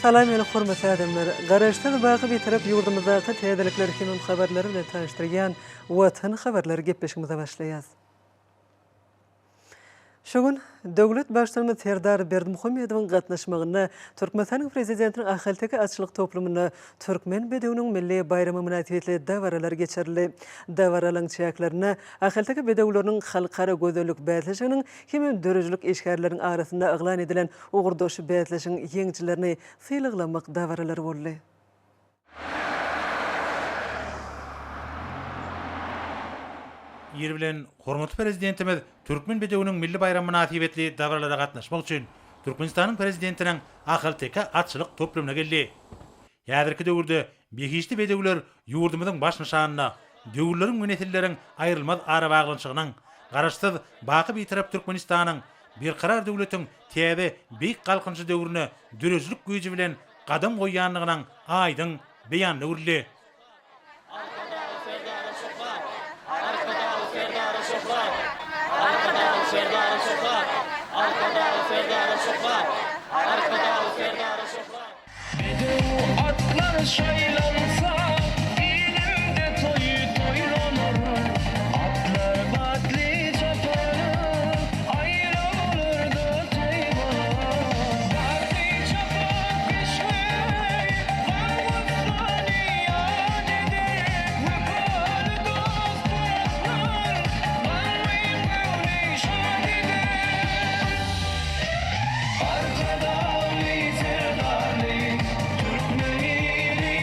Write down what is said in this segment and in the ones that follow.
Salam meni hormatly adamlar. Garaşdan baky bitirip yurdumyzdaky täzelikler kimin habarlary bilen tanıştyrýan Watan habarlary gepleşigimize başlaýas. Şogun döwlet başçylygy Serdar Berdimuhammedowyň gatnaşmagyna Türkmenistanyň prezidentiniň ahyltyky açylyk toplumyna Türkmen bedewiniň milli bayramy münasibetli dawaralar geçirildi. Dawaralyň çäklaryna ahyltyky bedewleriniň halkara gözellik bäzleşiginiň hem dörejlik eşgärleriň arasynda eglan edilen ugurdoş bäzleşiň ýeňçilerini sylyklamak dawaralary boldy. Ýeri bilen hormatly prezidentimiz Türkmen bedewiniň milli bayramy münasibetli dawralara gatnaşmak üçin Türkmenistanyň prezidentiniň ahyltyky açylyk toplumuna geldi. Ýazyrky döwürde behişli bedewler ýurdumyzyň baş nişanyna döwürleriň we nesilleriň aýrylmaz ara baglanşygynyň garaşsyz baky bitirip Türkmenistanyň bir karar döwletiň täze beýik galkynçy döwrüne dörejlik güýji bilen gadam goýýanlygynyň aýdyň beýany urildi. Atlar şaylansa elimde toyu toylanır. Atlar batli çapar ayrılır da teyvan. Batli çapar pişmey varlıklarını yad eder. Vefalı dost bıraklar varmayı böyle şad eder. Arkada Serdarlı Türkmenleri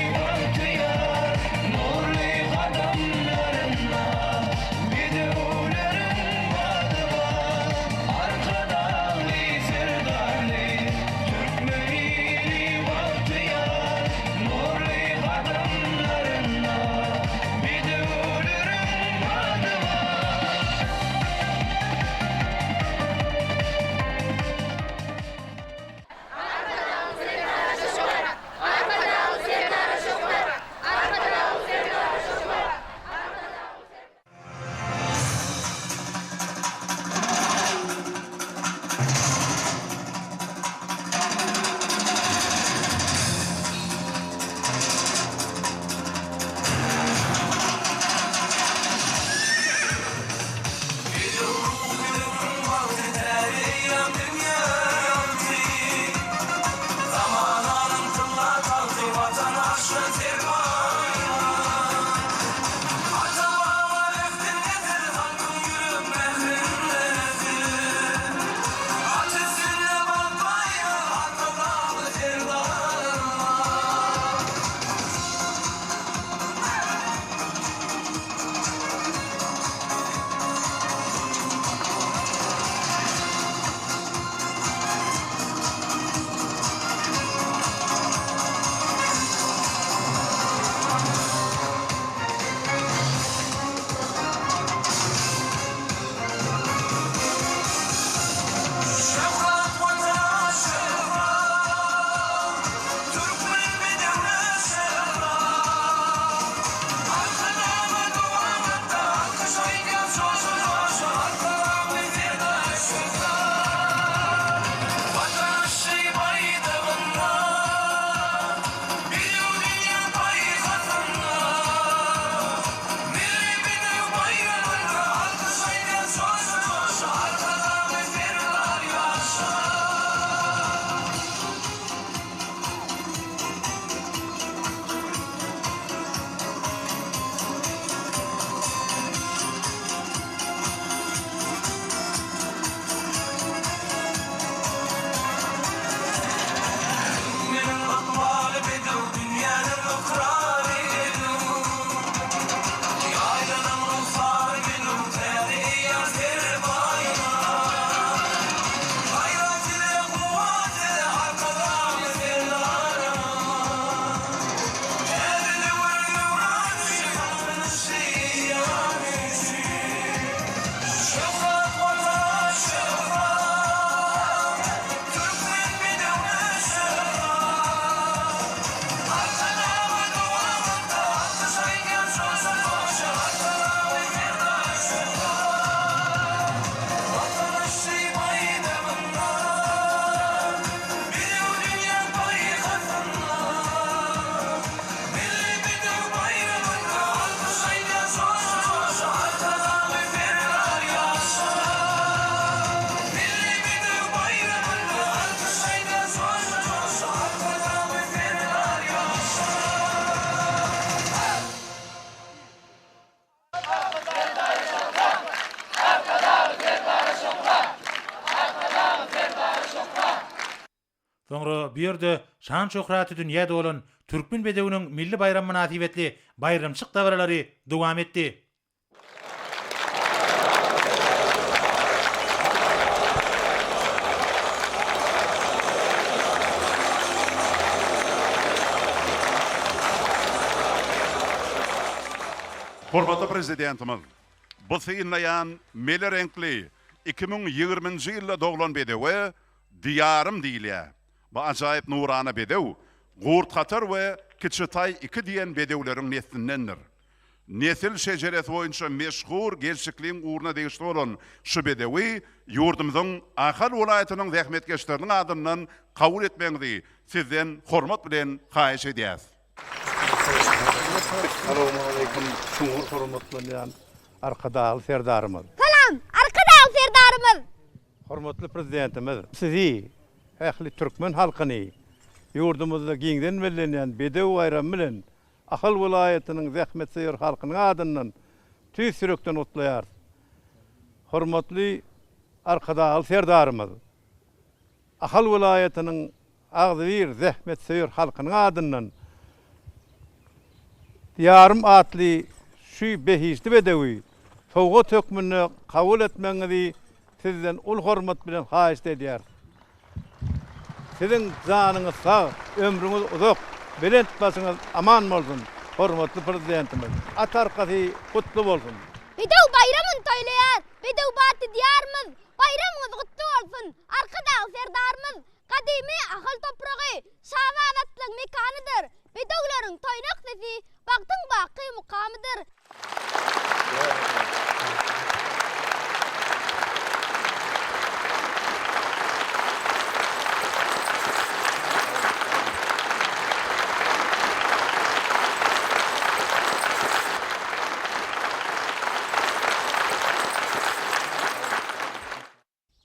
bu yerde şan şöhraty dünýäde bolan türkmen bedewiniň milli bayram münasibetli bayramçyk davralary dowam etdi. Hormatly prezidentimiz, bu syňlaýan meli renkli 2020-nji ýylda doglan bedewe diyarım diýilýär. Bu ajaýyp nurana bedew, Gurt Hatar we Kiçitay iki diýen bedewleriň neslindendir. Nesil şejereti boýunça meşhur gelşikliň uğruna degişli bolan şu bedewi ýurdumyzyň Ahal welaýatynyň zähmetkeşleriniň adyndan kabul etmeňizi sizden hormat bilen haýyş edýäs. Assalamualaikum. Şuňur hormatlanan arkadaşlar serdarymyz. Salam, arkadaşlar serdarymyz. Hormatly prezidentimiz, sizi ähli türkmen halkyny ýurdumyzda giňden bellenýän bedew bayram bilen Ahal welaýatynyň zähmetseýer halkynyň adyndan tüý sürekden utlaýar. Hormatly arkadaşlar serdarymyz, Ahal welaýatynyň agzybir zähmetseýer halkynyň adyndan yarım atlı şu behişli bedewi sowga tökmünü kabul etmeňizi sizden ul hormat bilen haýyş edýär. Sizin janyňyz sag, ömrüňiz uzak, bilen tutmasyňyz aman bolsun. Hormatly prezidentimiz, atarkasy kutlu bolsun. Bedew bayramyny toýlaýar. Bedew batdy diyarymyz. Bayramyňyz kutlu bolsun. Arkadaşlar serdarymyz, kadimi ahal topragy, şawanatlyk mekanydyr. Bedewleriň toýnak sesi bagtyň baky mukamydyr.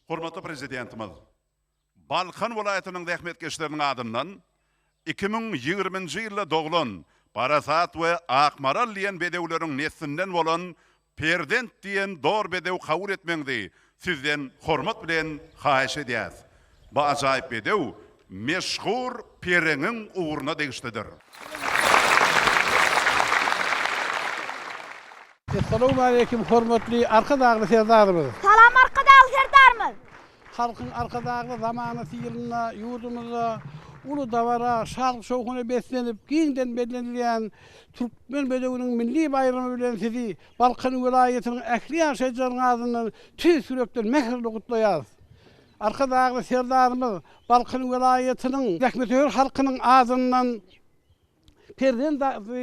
Hormatly prezidentimiz, Balkan welaýatynyň zähmetkeşleriniň adyndan 2020-nji ýylda doglan Parasat we Akmaral diýen bedewleriň neslinden bolan Perdent diýen dor bedew kabul etmeňizi sizden hormat bilen haýyş edýäs. Bu ajaýyp bedew meşhur Pereňiň uğruna degişlidir. Assalamu alaikum hormatly arkadaşlar serdarymyz. Salam arkadaşlar serdarymyz. Halkyň arkadaşlar zamanaty ýylynda ýurdumyzda ulu davara, şark şowkuny beslenip, giňden bellenilýän türkmen bedewiniň milli bayramy bilen sizi Balkan welaýatynyň ähli şejeriniň adyndan tüý sürekden mehirli gutlaýar. Arkadaşlar serdarymyz Balkan welaýatynyň zähmetseýer halkynyň adyndan Perden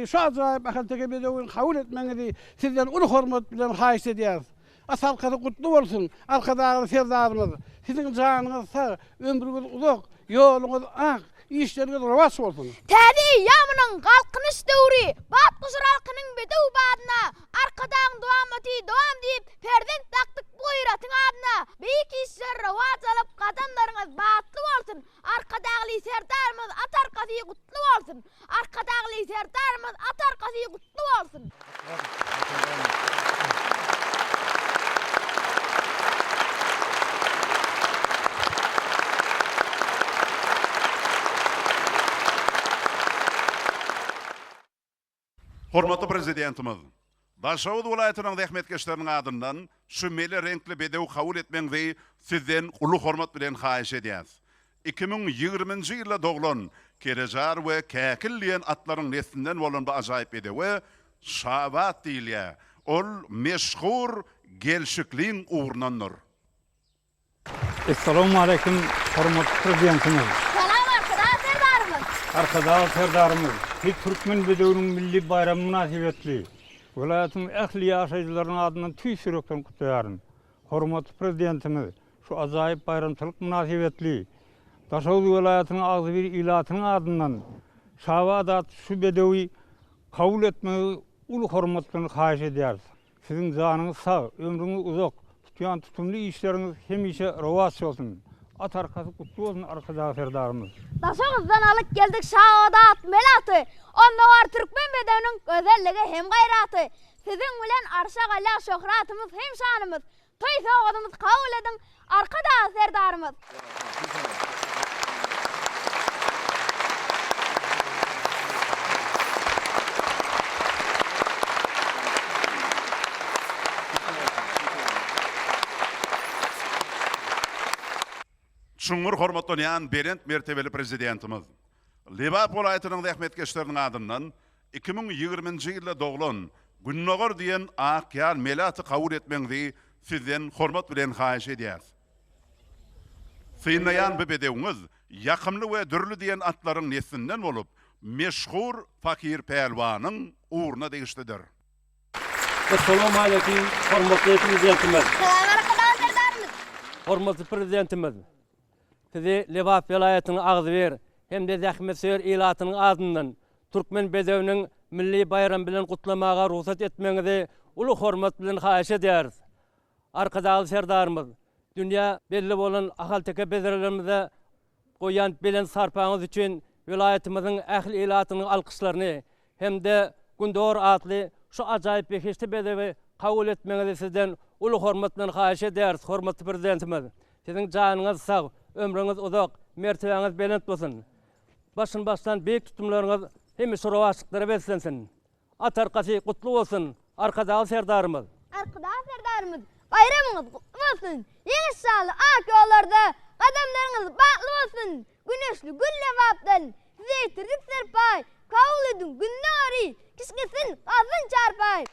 şu ajaýyp ahalteke bedewini kabul etmeňizi sizden ulu hormat bilen haýyş edýär. Asalkady kutlu bolsun arkadaşlar serdarymyz. Sizin janyňyz sag, ömrüňiz uzak, ýoluňyz ak, işleriniz rawas bolsun. Täze ýamynyň galkynyş döwri, batgyşyr halkynyň bedew badyna arkadan dowam diýip Perdent taktyk boýratyň adyna beýik işler rawas alyp gadamlaryňyz batly bolsun. Arkadaşly serdarymyz atarkasy kutlu bolsun. Arkadaşly serdarymyz atarkasy kutlu bolsun. Hormatly prezidentimiz, Daşawud welaýatynyň zähmetkeşleriniň adyndan şu meli renkli bedew kabul etmeňizi sizden ulu hormat bilen haýyş edýäs. 2020-nji ýylda doglan Kerejar we Käkil diýen atlaryň neslinden bolan bu ajaýyp bedewe Şawat diýilýär. Ol meşhur gelşikliň uğrundandyr. Assalamu alaikum hormatly prezidentimiz. Salam arkadaşlar serdarymyz. Arkadaşlar serdarymyz, biz türkmen bedewiniň milli bayramy münasibetli welaýatyň ähli ýaşaýjylarynyň adyndan tüý sürekden gutlaýaryn. Hormatly prezidentimiz, şu ajaýyp bayramçylyk münasibetli Daşawud welaýatynyň agzybir ilatynyň adyndan Şawadat şu bedewi kabul etmeňi ulu hormat bilen haýyş edýär. Sizin janyňyz sag, ömrüňiz uzak, tutýan tutumly işleriňiz hemişe rawas bolsun. Atarkasy kutlu bolsun arkadaşlar serdarymyz. Daşawuzdan alyp geldik Şawadat melaty. Onda var türkmen bedewiniň gözelligi hem gaýraty. Sizin bilen arşa galya şöhratymyz hem şanymyz. Toý sowgadymyz kabul edin arkadaşlar serdarymyz. Şuňur hormatlanan berent mertebeli prezidentimiz Lebap welaýatynyň rahmetkeşleriniň adyndan 2020-nji ýylda doglan Günnogor diýen akyal melaty kabul etmeňdi sizden hormat bilen haýyş edýär. Synaýan bu bedewiňiz ýakymly we dürli diýen atlaryň nesinden bolup, meşhur fakir pehlwanyň uğruna degişdidir. Assalamu alaykum, hormatly prezidentimiz. Salam arkadan serdarymyz. Hormatly prezidentimiz. Sizi Lebap welaýatynyň Agzyber hemde Zähmetsoýer ilatynyň adyndan Türkmen bedewiniň milli bayram bilen gutlamaga ruhsat etmeňizi uly hormat bilen haýyş edýäris. Arkadagy serdarymyz, dünýä belli bolan ahalteke bezerlerimize goýan bilen sarpaňyz üçin welaýatymyzyň ähli ilatynyň alkyşlaryny hemde Gündor adly şu ajaýyp beheşli bedewi kabul etmeňizi sizden uly hormat bilen haýyş edýäris. Hormatly prezidentimiz, siziň janyňyz sag, ömrüňiz uzak, mertebeňiz belent bolsun. Başdan beýik tutumlaryňyz hemme şorawaçlyklara beslensin. Atarkasy gutly bolsun. Arkadagy serdarymyz. Arkadan serdarymyz. Bayramyňyz gutly bolsun. Ýeňi şaly ak ýollarda gadamlaryňyz bakly bolsun. Güneşli gül Lebapdan sizi tirdik serpay. Kabul edin günnari. Kişkesin gazyn çarpay.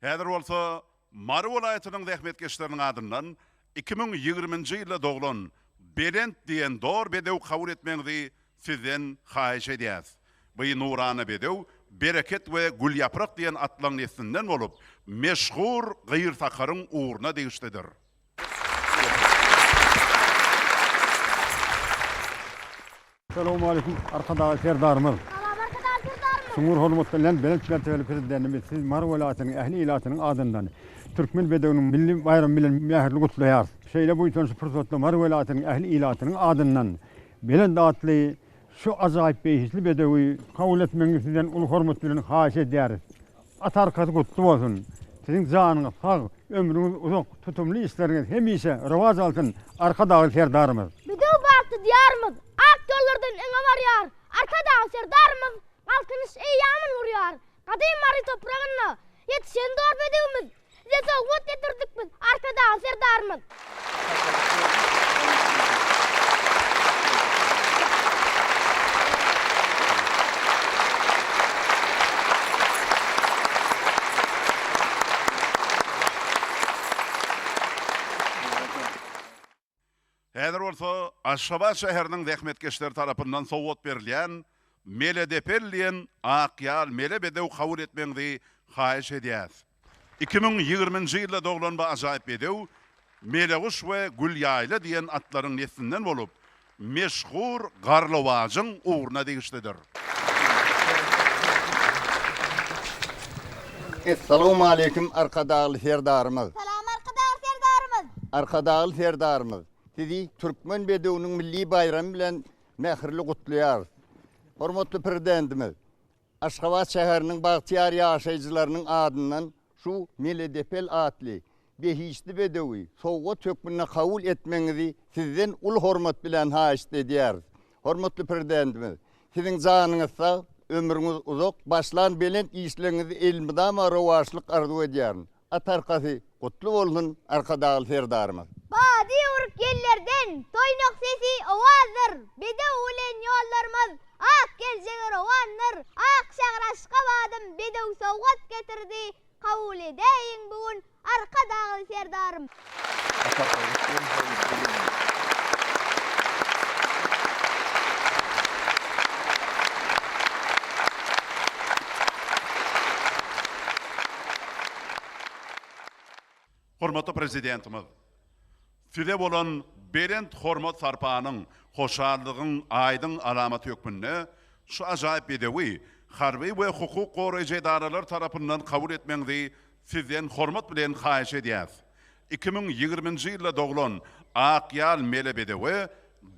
Häzir bolsa Mary welaýatynyň rahmetkeşleriniň adyndan 2020-nji ýylda doglan berent diýen dor bedew kabul etmeňdi sizden haýyş edýäs. Bu nurany bedew bereket we gül ýaprak diýen atlaryň nesinden bolup, meşhur gyýır takaryň uğruna degişdidir. Assalamu alaykum, arkadagy serdarymyz. Salam arkadan serdarymyz. Şuňur hormatly bilen berent mertebeli prezidentimiz siz Mary welaýatynyň ähli ilatynyň adyndan Türkmen bedewiniň milli bayram bilen mähirli gutlaýar. Şeýle bu ýetişli fursatda Mary welaýatynyň ähli ilatynyň adyndan bilen datly şu ajaýyp beýhisli bedewi kabul etmeňizi sizden uly hormat bilen haýyş edýäris. Atarkasy gutly bolsun. Siziň janyňyz sag, ömrüňiz uzak, tutumly işleriňiz hemişe rewaj alsyn. Arkadagy serdarymyz. Bidew barty diýarymyz. Ak ýollardan eňe barýar. Arkadan serdarymyz galkynyş eýýamyň urýar. Gadym mary topragyna ýetişen dor bedewimiz. Size sowgat getirdikmiz. Arkadan serdarymyz. Häzir bolsa Aşgabat şäheriniň rahmetkeşleri tarapyndan sowgat berilýän meledepel diýen akyal mele bedew kabul etmeňdi haýyş edýär. 2020-nji ýylda doglan bu ajaýyp bedew Meleguş we Gülýaýla diýen atlaryň nesinden bolup, meşhur garlawagyň uğruna degişdidir. Assalamu alaykum arkadagy serdarymyz. Salam arkadan serdarymyz. Arkadagy serdarymyz. Sizi Türkmen bedewiniň milli bayramy bilen mähirli gutlaýar. Hormatly prezidentimiz, Aşgabat şäheriniň bagtyar ýaşaýjylarynyň adyndan şu meledepel atly behisli bedewi sowgat tökmüne kabul etmeňizi sizden uly hormat bilen haýyş edýär. Hormatly prezidentimiz, siziň janyňyz sag, ömrüňiz uzak, başlan belent işleriňizi elmidama rewaçlyk arzu edýär. Atarkasy gutly bolsun arkadagy serdarymyz. Badi uruk yerlerden toynok sesi ovazdır. Bedew bilen ýollarymyz ak geljeger owandyr. Ak şagraşka badım bedew sowgat getirdi. Kabul edeýin bugun arkadagy serdarym. Hormatly prezidentimiz, size bolan berent hormat sarpanyň hoşallygyň aýdyň alamaty ýokmunda şu ajaýyp bedewi harby we hukuk goraýjy idaralar tarapyndan kabul etmeňdi sizden hormat bilen haýyş edýär. 2020-nji ýylda doglan akyal mele bedewi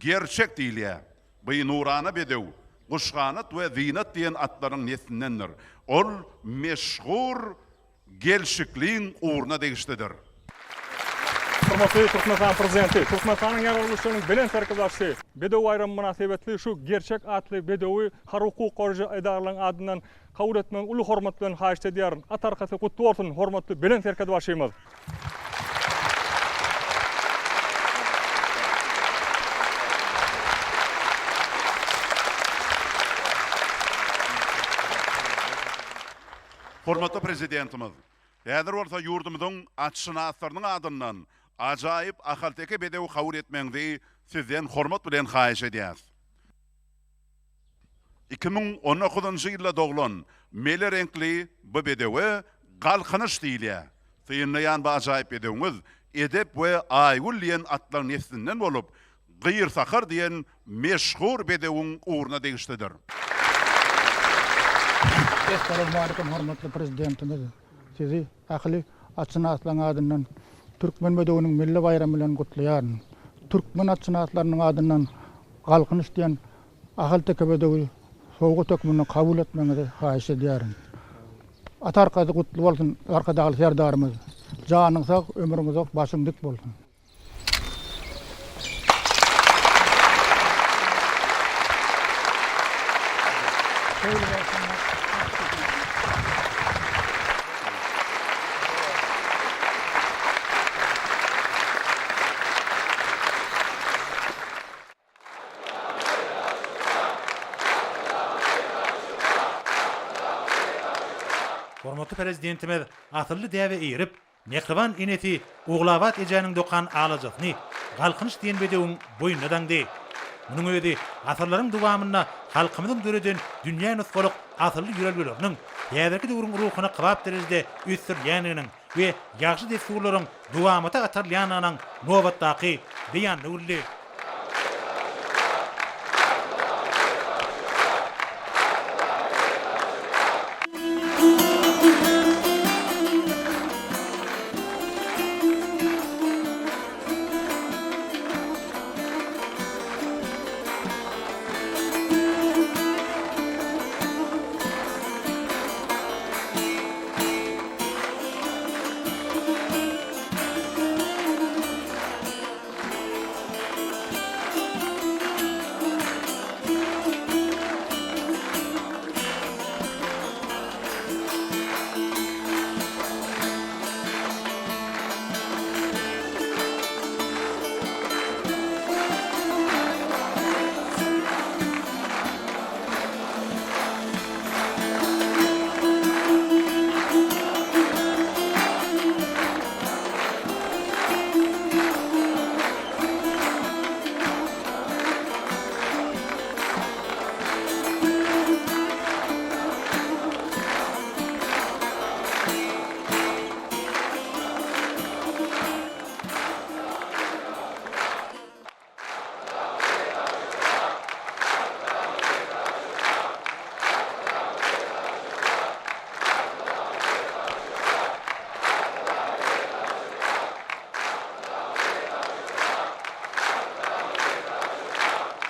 gerçek diýilýär. Bu nurana bedew guşganat we zinat diýen atlaryň nesindendir. Ol meşhur gelşikliň uğruna degişdidir. Hormatly Türkmenistan prezidenti, Türkmenistanyň ýaralýyşynyň bilen terkibdaşy, Bedew bayramı münasibetli şu gerçek atly Bedewi har hukuk goruju edaralarynın adından kabul etmän uly hormat bilen haýyş edýär. Atarkasy gutly bolsun, hormatly bilen terkibdaşymyz. Hormatly prezidentimiz, häzir bolsa ýurdumyzyň atşynaslarynyň adyndan ajaýyp ahalteke bedew kabul etmeňdi sizden hormat bilen haýyş edýäs. 2019-njy ýylda doglan meli renkli bu bedewe galkynyş diýilýär. Syňnaýan bu ajaýyp bedewimiz edep we aýgul diýen atlar neslinden bolup, Gyýr Sakar diýen meşhur bedewiň uğruna degişdidir. Assalamu alaykum hormatly prezidentimiz. Sizi ahli atşynaslaryň adyndan Türkmen bedewiniň milli bayramy bilen gutlaýaryn. Türkmen atşynaslarynyň adyndan galkynyş diýen ahalteke bedewi soğuk tökümini kabul etmeňizi haýyş edýärin. Atarkasy gutly bolsun, arkadaşlar serdarymyz. Janyň sag, ömrüňiz ok, başyň dik bolsun. Hormatly prezidentimiz atyrly däwe eýirip, Mehriban ineti Uglabat ejäniň dokan alajatyny galkynyş diýen bedewiň boýuna daňdy. Munyň özi asyrlaryň dowamyna halkymyzyň döreden dünýä nusgalyk asyrly ýürelgeleriniň ýa-da döwrüň ruhyna kybap derejede üstürýäniniň we ýaxşy desturlaryň dowamata gatarlýanynyň nobatdaky beýany uldy.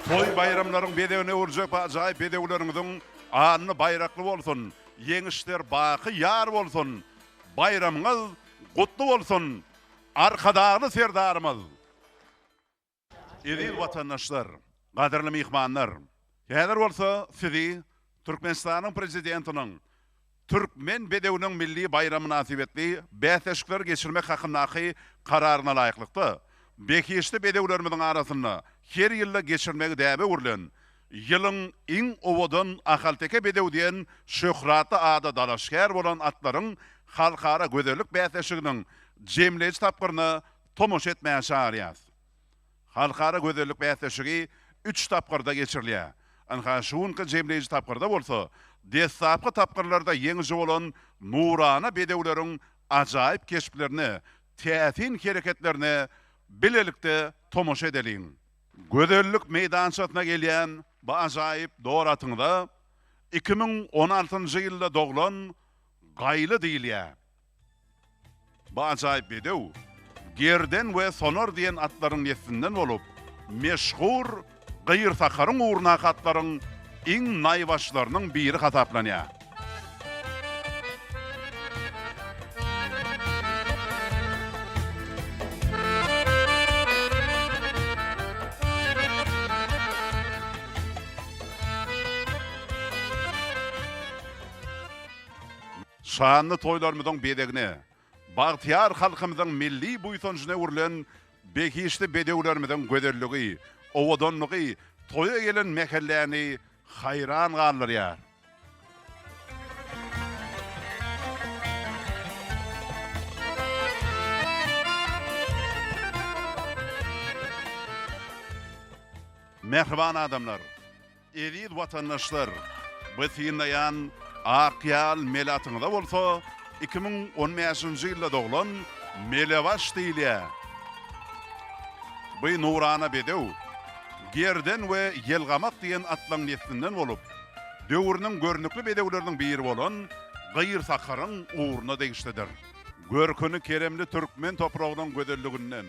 Toy bayramlaryň bedewine urjak ajaýyp bedewleriňiň anyny bayrakly bolsun, yeňişler baky ýar bolsun, bayramyňyz gutly bolsun, arkadaşly serdarymyz. Edil watandaşlar, gaderli mehmanlar, häzir bolsa sizi Türkmenistanyň prezidentiniň Türkmen bedewiniň milli bayramy nasibetli bäteşikler geçirmek hakyndaky kararyna laýyklykda Bekişli bedewlerimiziň arasynda her ýylda geçirmegi däbe urlen, ýylyň iň owadan ahalteke bedew diýen şöhraty ada dalaşkär bolan atlaryň halkara gözellik bäteşiginiň jemleýici tapgyryny tomoş etmäge çağırýas. Halkara gözellik bäteşigi 3 tapgyrda geçirilýär. Anha şuňky jemleýici tapgyrda bolsa, desapky tapgyrlarda ýeňi bolan nurana bedewleriň ajaýyp keşplerini, täsin hereketlerini bilelikde tomoş edeliň. Gözellik meydançatyna gelýän bu ajaýyp doratyňda 2016-njy ýylda doglan gaýly diýilýär. Bu ajaýyp bedew Gerden we Sonor diýen atlaryň neslinden bolup, meşhur Gyýr Sakaryň uğruna atlaryň iň naýbaşlarynyň biri hataplanýar. şanlı toylarmyzyň bedegine, bagtyar halkymyzyň milli buýsanjyna urlen bekişli bedewlerimiziň göderligi, owadanlygy, toya gelen mehelläni hayran galdyryar. Mehriban adamlar, eziz vatandaşlar, bitinlayan akyal melatyňyza bolsa 2015-nji ýylda doglan Melebaş diýilýär. Bu Nurana bedew Gerden we Yelgamak diýen atlaň neslinden bolup, döwrüniň görnükli bedewleriniň biri bolan Gyýr Sakaryň uğruna degişdidir. Görkünü keremli Türkmen topragynyň göderliginden,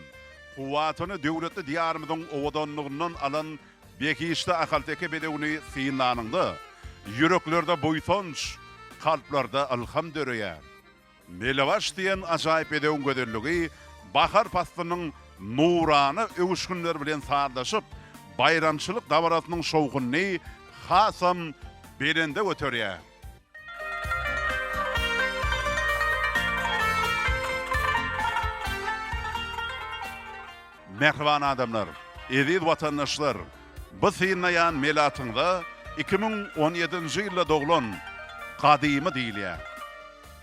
kuwatyny döwletli diýarymyzyň owadanlygyndan alan bekişli akalteke bedewni synlanyndy. Yüreklerde boýsanç, kalplarda alham döreýär. Melebaş diýen ajaýyp bedewň göderligi bahar pastynyň nurany öwüşgünler bilen sardaşyp, bayramçylyk dabaratynyň şowguny hasam berende öterýär. Mehriban adamlar, eziz vatandaşlar, bu synlayan melatyňda 2017-nji ýylda doglan gadymy diýilýär.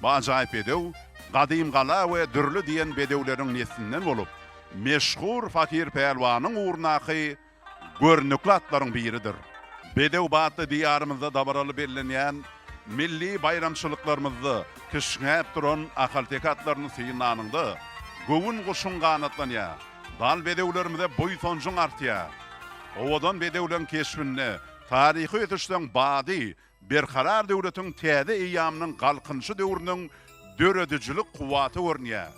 Bu ajaýyp bedew, gadym gala we dürli diýen bedewleriň neslinden bolup, meşhur fakir pehlwanyň uğrunaqy görnükli atlaryň biridir. Bedew batly diýarymyzda dabaraly bellenýän milli bayramçylyklarymyzdy kişnäp duran akaltek atlaryny synlanyndy. Gowun goşun ganatlanýar. Dal bedewlerimize boýsanjyň artýar. Owadan bedewlerin keşbinde tarihi ötüşden bady berkarar döwletiň täze eýamynyň galkynşy döwrüniň döredijilik kuwaty görnýär.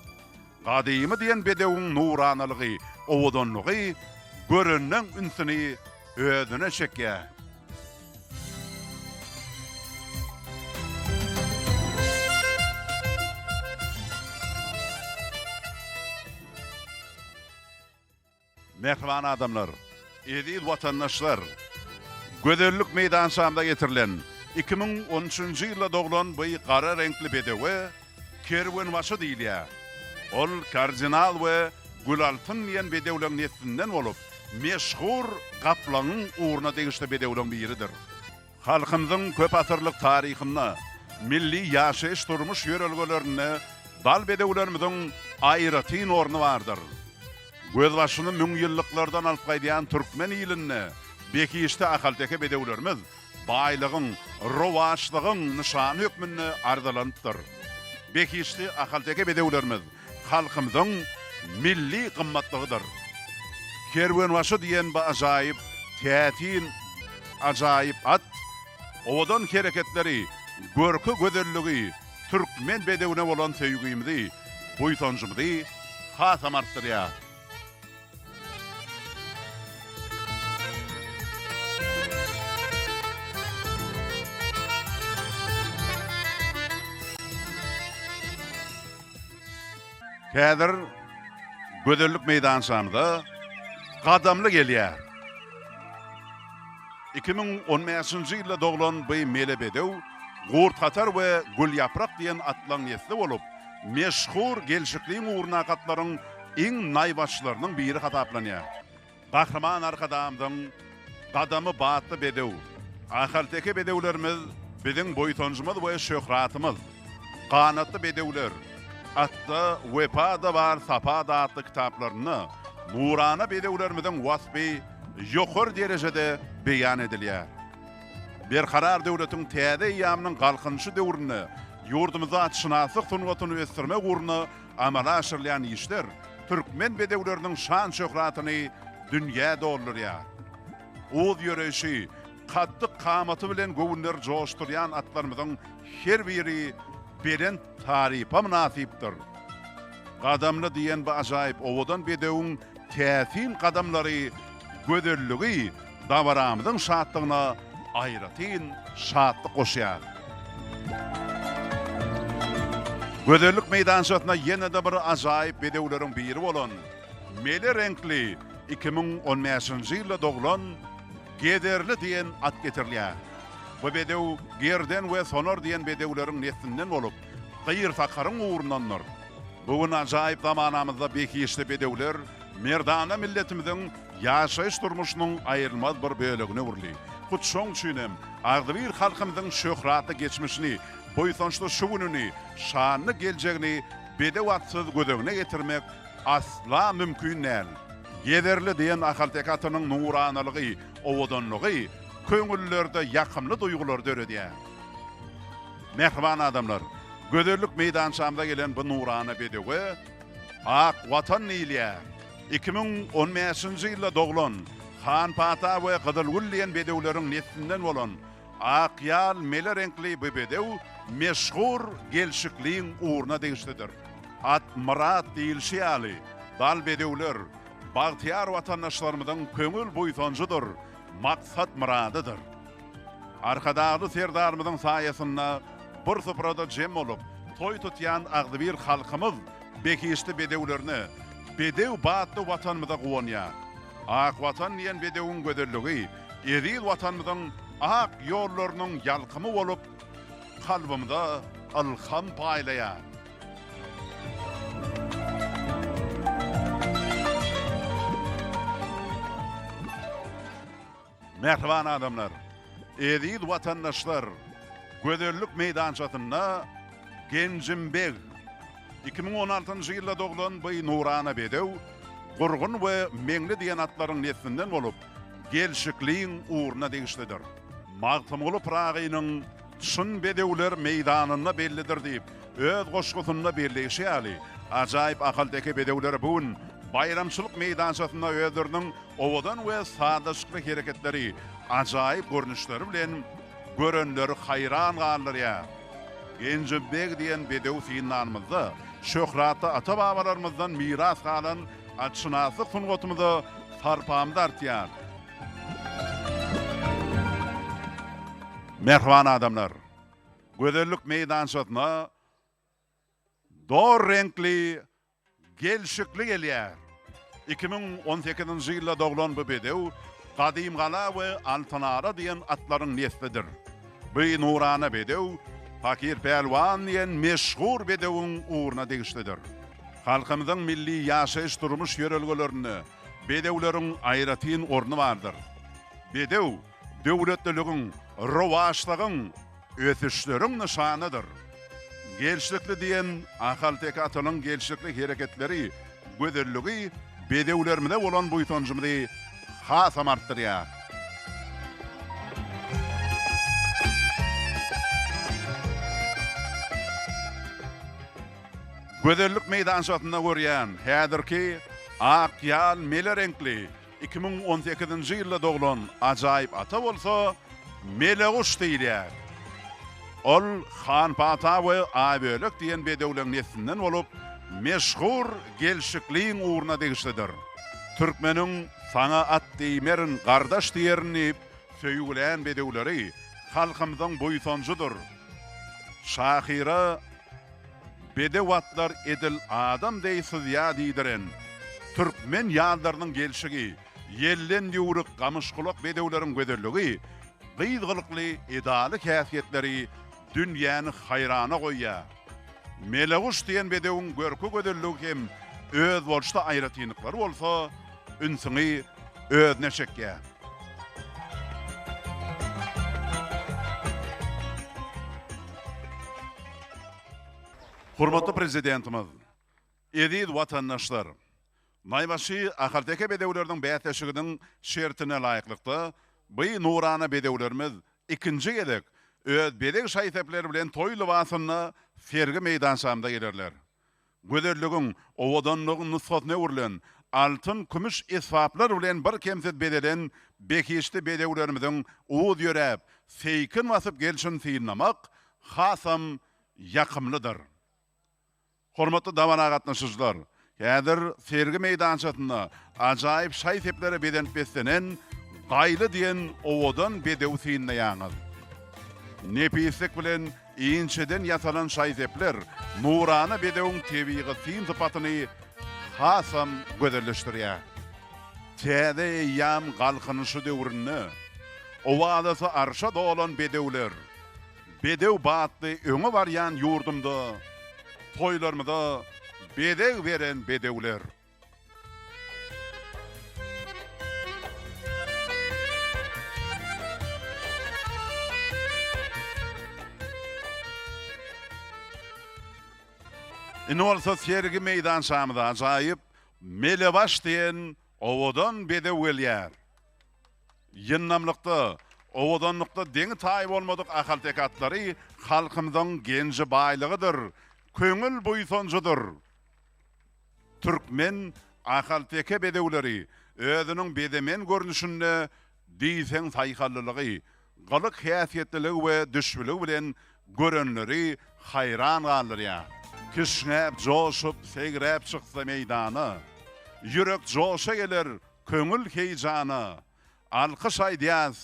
Gadymy diýen bedewiň nuranylygy, owadanlygy görünnen ünsini ödüne çekýär. Mehriban adamlar, eziz vatandaşlar, göderlik meydançamda getirilen 2013-nji ýylda doglan bu gara renkli bedewe kerwenbaşy diýilýär. Ol kardinal we Gülaltyn diýen bedewleň neslinden bolup, meşhur gaplanyň uğruna degişli bedewleň biridir. Halkymyzyň köp asyrlyk taryhyna, milli ýaşaýyş durmuş ýörelgelerini dal bedewlerimiziň aýratyn orny bardyr. Gözbaşyny müň ýyllıklardan alyp gaýdýan türkmen ýylynny bekişli akalteke bedewlerimiz baýlygyň, rowaçlygyň nişany hökmünde ardalanypdyr. Bekişli akalteke bedewlerimiz halkymyzyň milli gymmatlygydyr. Kerwenbaşy diýen bu ajaýyp tätin ajaýyp at, owadan hereketleri, görkü göderligi, türkmen bedewine bolan söýgüýimizi, boýsanjymyzy hasam artdyrýar. Häzir göderlik meydançamda gadamly gelýär. 2015-nji ýylda doglan bu mele bedew Gurt Katar we Gül Yaprak diýen atlaň nesli bolup, meşhur gelşikliň uğruna katlaryň iň naýbaşlarynyň biri hataplanýar. Gahrman arkadamdyň gadamy batly bedew. Ahalteke bedewlerimiz biziň boýsanjymyz we şöhratymyz. Qanatly bedewler Atda wepada bar sapada atlı kitaplarını nurana bedewlerimiziň wasfy ýokary derejede beýan edilýär. Berkarar döwletiň täze ýamynyň galkynşy döwrüni ýurdumyza atşynasyk sungatyny ösdirmek uğruna amala aşyrylýan işler türkmen bedewleriniň şan şöhratyny dünýä doldurýar. Oz ýöreşi, katdy kamaty bilen gowunlar joşdurýan atlarymyzyň her biri beren taripa münasipdir. Gadamly diýen bu ajaýyp owadan bedewiň täsin gadamlary göderligi dawaramyzyň şatlygyna aýratyn şatlyk goşýar. Göderlik meydançasyna ýene-de bir ajaýyp bedewleriň biri bolan mele renkli 2015-nji ýylda doglan Gederli diýen at getirilýär. Bu bedew Gerden we Sonor diýen bedewleriň neslinden bolup, gıyır takarın uğrundanlar. Bugün acayip zamanamızda bekişli bedevler, merdana milletimizin yaşayış durmuşunun ayrılmaz bir bölügüne urli. Kutşoň üçinem, Agdyr halkymyzyň şöhraty geçmişini, boýsançly şu gününi, şanly geljegini bedewatsız gödegine getirmek asla mümkün näl. Gederli diýen ahaltekatynyň nuranylygy, owadanlygy köňüllerde ýakymly duýgular döredýär. Mehriban adamlar, göderlik meydançamda gelen bu nurany bedege ak watan ýylýar. 2015-nji ýylda doglan Han Pata we Gydylgül diýen bedewleriň neslinden bolan Akyal mele renkli bu bedew meşhur gelşikliň uğruna degişlidir. At Murat diýilşi ýaly dal bedewler bagtyar watandaşlarymyzyň köňül boýsanjydyr, maksat muradydyr. Arkadagy serdarmyzyň saýasynda bir syprada jem bolup, toy tutýan Agdyr halkymyz bekişli bedewlerini bedew batly watanmyza gowanýar. Ak watan diýen bedewiň göderligi, eril watanmyzyň ak ýollarynyň ýalkymy bolup, kalbymda ilham paýlaýar. Mehriban adamlar, eril watandaşlar, göderlik meydançatynda Genjimbeg 2016-njy ýylda doglan bu nurana bedew Gurgun we Meňli diýen atlaryň neslinden bolup, gelşikliň uğruna degişlidir. Magtymly Pragynyň şun bedewler meýdanyna bellidir diýip, öz goşgusyna birleşýäli. Ajaýyp ahalteki bedewler bugün bayramçylyk meýdançasynda özleriniň owadan we sadaşykly hereketleri, ajaýyp görnüşleri bilen görenleri hayran galýar. Genjimbeg diýen bedew synanymyzda şöhraty ata-babalarymyzdan miras galan atşynaslyk sungatymyzy sarpamda artýar. Mehriban adamlar, göderlik meydançasyna dor renkli, gelşikli gelýär. 2018-nji ýylda doglan bu bedew Gadim Gala we Altynara diýen atlaryň neslidir. Bu nurana bedew Fakir Pelwan diýen meşhur bedewiň uğruna degişlidir. Halkymyzyň milli ýaşaýyş durmuş ýörelgelerini bedewleriň aýratyn orny bardyr. Bedew döwletligiň, rowaşlygyň, ösüşleriň nyşanydyr. Gelşikli diýen ahaltekatynyň gelşikli hereketleri, göderligi bedewlerimde bolan boýsanjymyzy hasam artdyrýar. Göderlik meydançatynda görýän häzirki Akyal mele renkli 2018-nji ýylda doglan ajaýyp ata bolsa Meleguş diýilýär. Ol Han Pata we Aýbölek diýen bedewleň neslinden bolup, meşhur gelşikliň uğruna degişlidir. Türkmeniň saňa at diýmerin gardaş diýerini söýgülen bedewleri halkymyzyň boýsanjydyr. Şahira bedewatlar edil adam deýsiz ýadydiren Türkmen ýallarynyň gelşigi, yellen ýuruk gamışkulak bedewleriň göderligi, gıydgılykly edaly häsiýetleri dünýäni hayrana goýýar. Meleguş diýen bedewiň görkü göderligi hem öz bolşda aýratynlyklary bolsa, ünsüňi özne çekýär. Hurmatly prezidentimiz, edil watandaşlar, Naýbaşy ahalteke bedewleriniň bäteşiginiň şertine laýyklykda bu nurana bedewlerimiz ikinji gedek öz bedeg şaýtepleri bilen toy libasyna sergi meýdançamda gelerler. Göderligiň, owadanlygyň nusgatyna urlen altyn kümüş esbaplar bilen bir kemset bedelen bekişli bedewlerimiziň uwuz ýörep, seykin basyp gelşin synlamak hasam ýakymlydyr. Hormatly dawana gatnaşyjylar, häzir sergi meýdançasynda ajaýyp şaýtepleri bedenip beslenen gaýly diýen owadan bedew synlaýaňyz. Nepislik bilen iňçeden ýasalan şaýtepler nurana bedewiň tebigy syn sypatyny hasam göderleşdirýär. Täze ýam galkynyşy döwründe owadasy arşa dolan bedewler, bedew batly öňe barýan ýurdumda toylarımda bedeg veren bedewler. Ine bolsa sergi meydan şamyda ajaýyp Melebaş diýen owadan bedew gelýär. Ýynnamlykda, owadanlykda deňi taýyp bolmadyk ahal tekatlary halkymyzyň genji baýlygydyr, köňül boýsunjudyr. Türkmen ahal teke bedewleri özüniň bedemen görnüşinde diýsen saýhallylygy, galyk häsiýetligi we düşbüligi bilen görenleri hayran galýar. Kişnäp, joşup, segrep çyksa meydana, yürek joşa geler, köňül heýjana, alkyş aýdýas,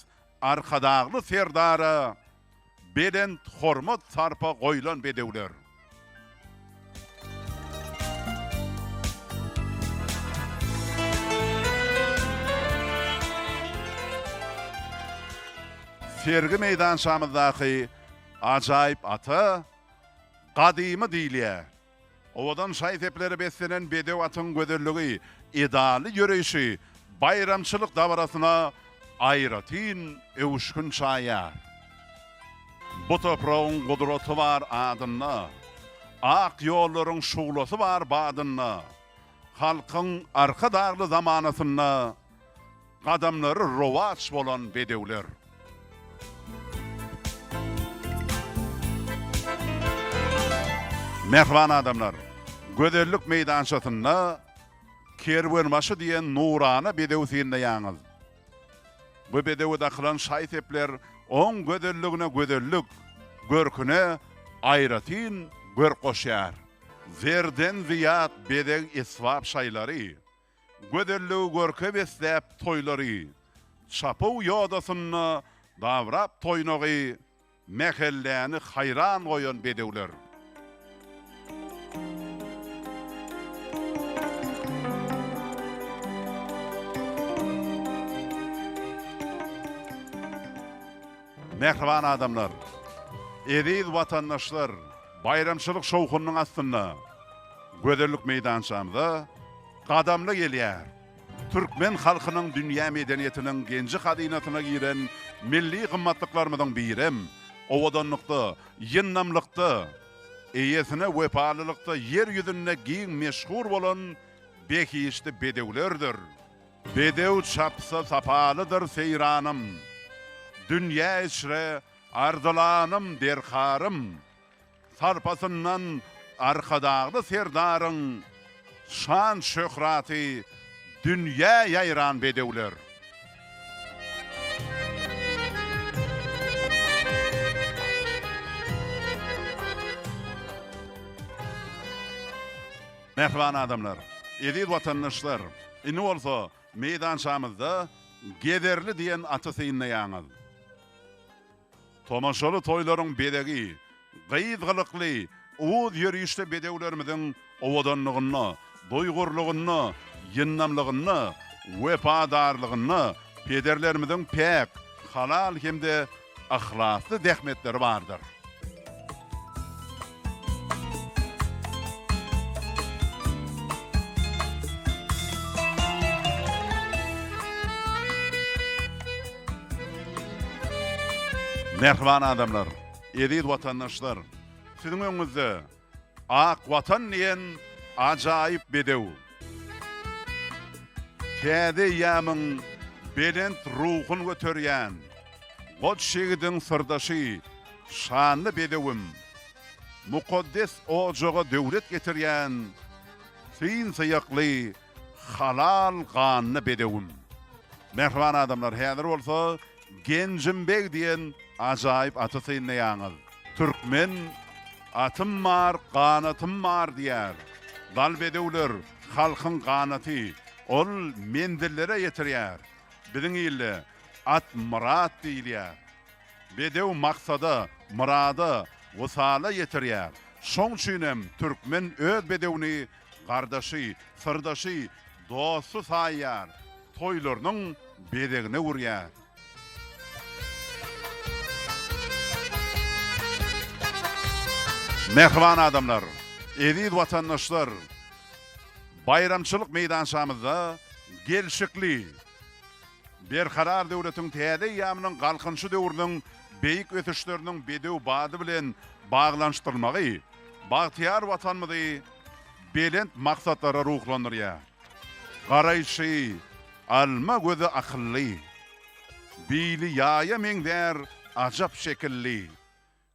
arkadagly serdara, beden hormat sarpa goýlan bedewler. Sergi meydan şamyzdaky ajaýyp ata Qadymy diýilýär. Owadan şaýtepleri beslenen bedew atyň göderligi, idealy ýöreşi, bayramçylyk dabarasyna aýratyn ewüşkün çaýar. Bu toprağın gudraty bar adyna, ak ýollaryň şuwlasy bar badyna, halkyň arka dagly zamanasyna gadamlary rowaç bolan bedewler. Mehriban adamlar, göderlik meydançasında kerwenbaşy diýen nurana bedew sinde ýaňyz. Bu bedew daklan şaýtepler oň göderligine göderlik, görküne aýratyn gör goşýar. Zerden ziyat bedeg iswap şaýlary, göderligi görke besläp toýlary, çapyw ýodasyny davrap toýnagy, mehellläni hayran goýan bedewler. Mehriban adamlar, eriz vatandaşlar, bayramçılık şowkunyň astynda, göderlik meydançamda gadamly gelýär. Türkmen halkynyň dünýä medeniýetiniň genji hadynatyna giren milli gymmatlyklarymyzyň birem, owadanlykda, ýynnamlykda, eýesine wepalylykda yer ýüzünde giň meşhur bolan bekiýişli bedewlerdir. Bedew çapsa sapalydyr seyranım, dünya içre ardılanım derkarım, sarpasından arkadaglı serdarın, şan şöhrati, dünya yayran bedewler. Mehriban adamlar, ediz vatandaşlar, ine bolsa meydançamyzda gederli diýen atysyny ýaňyz. Tomaşaly toýlaryň bedegi, gyýdgylykly, uwuz ýörüşde bedewlerimiziň owadanlygyny, doýgurlygyny, ýynnamlygyny, wepadarlygyny, pederlerimiziň pek, halal hemde ahlasly dehmetleri bardyr. Mehriban adamlar, ediz vatandaşlar, sizin öňüňizde ak watan diýen ajaýyp bedew. Täze ýamyň belent ruhun göterýän, god şegidiň sırdaşy, şanly bedewim, mukaddes ojaga döwlet getirýän, syn syýakly, halal ganly bedewim. Mehriban adamlar, häzir bolsa Genjimbek diýen ajaýyp atysyny ýaňyz. Türkmen atym bar, ganatym bar diýär. Dal bedewler halkyň ganaty, ol mendillere ýetirýär. Biziň ýyly at murat diýilýär. Bedew maksada, murada, wysala ýetirýär. Şoň üçinem türkmen öz bedewni gardaşy, sırdaşy, dosty saýýar. Toýlarynyň bedegine urýar. Mehriban adamlar, Ediz vatandaşlar, bayramçılık meydanşamızda gelşikli, berkarar devletin täze ýamynyň galkynşy döwrüniň beýik ötüşleriniň bedew bady bilen baglanşdyrmagy, bagtyar vatanmyzy belent maksatlara ruhlandyrýar. Garaýşy, alma gözi akylly, bili ýaýa meňder ajap şekilli,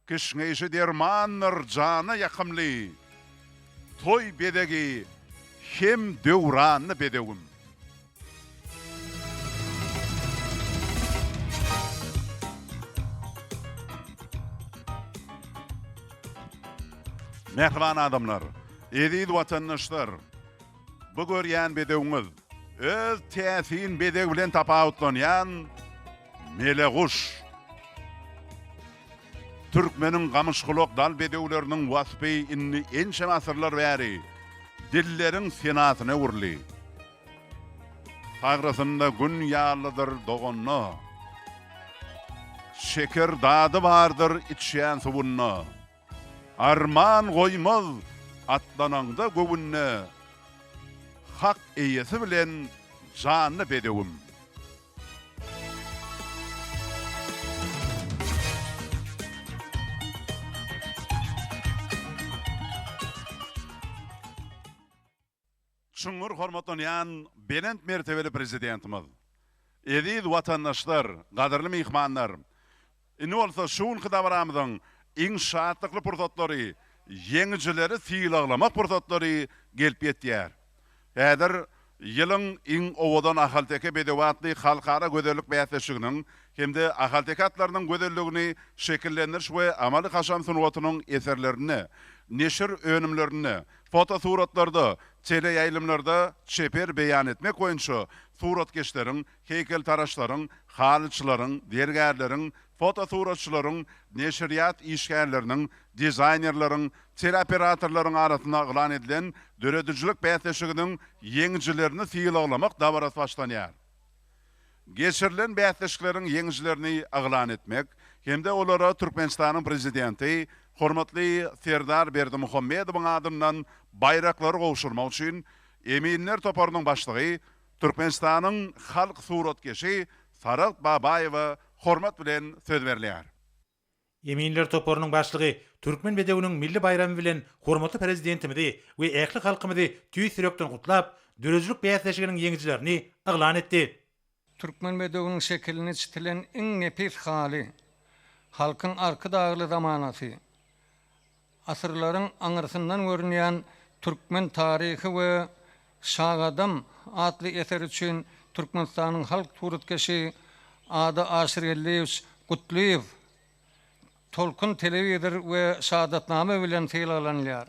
kişneýşi dermanlar jana ýakymly, toy bedegi hem döwrany bedewim. Mehriban adamlar, ediz vatandaşlar, bu görýän bedewimiz öz täsirin bedew bilen tapawutlanýan Meleguş. Türkmenin gamışgylok dal bedewleriniň wasfy inni enşem asyrlar bäri dillerin senatyna urly. Tagrasynda gün ýarlydyr dogonna, şeker dady bardyr içýän suwunna. Arman goýmaz atlananda göwünne, hak eýesi bilen jany bedewim. Şungur hormatlanýan belent mertebeli prezidentimiz, ediz vatandaşlar, gaderli mihmanlar, indi bolsa şuun hydabaramyzyň iň şatlykly pursatlary, ýeňijileri syýlaglamak pursatlary gelip ýetýär. Häzir ýylyň iň owadan ahalteke bedewatly halkara gözellik bäýatlyşygynyň hemde ahalteke atlarynyň gözelligini şekillendiriş we amaly haşam sunuwatynyň eserlerini, neşir önümlerini, fotosuratlarda, tele ýaýlymlarda çeper beýan etmek boýunça suratkeşleriň, heykeltaraşlaryň, halyçylaryň, dergärleriň, fotosuratçylaryň, neşriýat işgärleriniň, dizaynerlaryň, teleoperatorlaryň arasynda elan edilen döredicilik bäýatlyşygynyň ýeňijilerini syýlaglamak dabarat başlanýar. Geçirilen bäýatlyşyklaryň ýeňijilerini elan etmek, hemde olara Türkmenistanyň prezidenti hormatly Serdar Berdimuhammedowyň adyndan bayraklary gowşurmak üçin Eminler toparynyň başlygy Türkmenistanyň halk suratkeşi Sarat Babayewa hormat bilen söz berilýär. Eminler toparynyň başlygy Türkmen bedewiniň milli bayramy bilen hormatly prezidentimizi we ähli halkymizy tüý sürekden gutlap, dörejilik bäýatlyşygynyň ýeňijilerini elan etdi. Türkmen bedewiniň şekilini çitilen iň nepis hali, halkyň arky dagly zamanasy, asyrlaryň aňyrsyndan görünýän Türkmen tarihi we Şagadam adly eser üçin Türkmenistanyň halk suratkeşi Ada Aşirelliýew Gutluýew Tolkun telewizor we şahadatname bilen syýlanýar.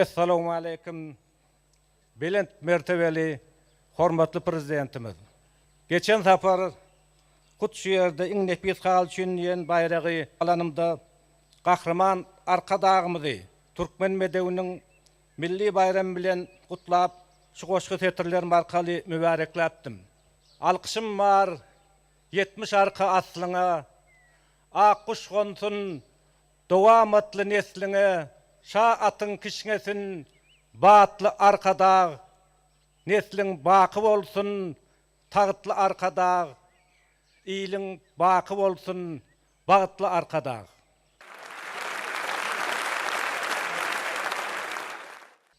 Assalamu aleykum. Belent mertebeli, hormatly prezidentimiz. Geçen sapar Kutşu ýerde iň nepis hal üçin ýen bayragy alanymda gahrman arka dagymyzy Türkmen bedewiniň milli bayramy bilen gutlap, şu goşgy setirlerim arkaly mübarekläpdim. Alkyşym bar 70 arka aslyňa, aquş gonsun dowamatly nesline, şa atyň kişiňesin batly arkada, nesliň baky bolsun, tagtly arkada, iyiliň baky bolsun, bagtly arkada.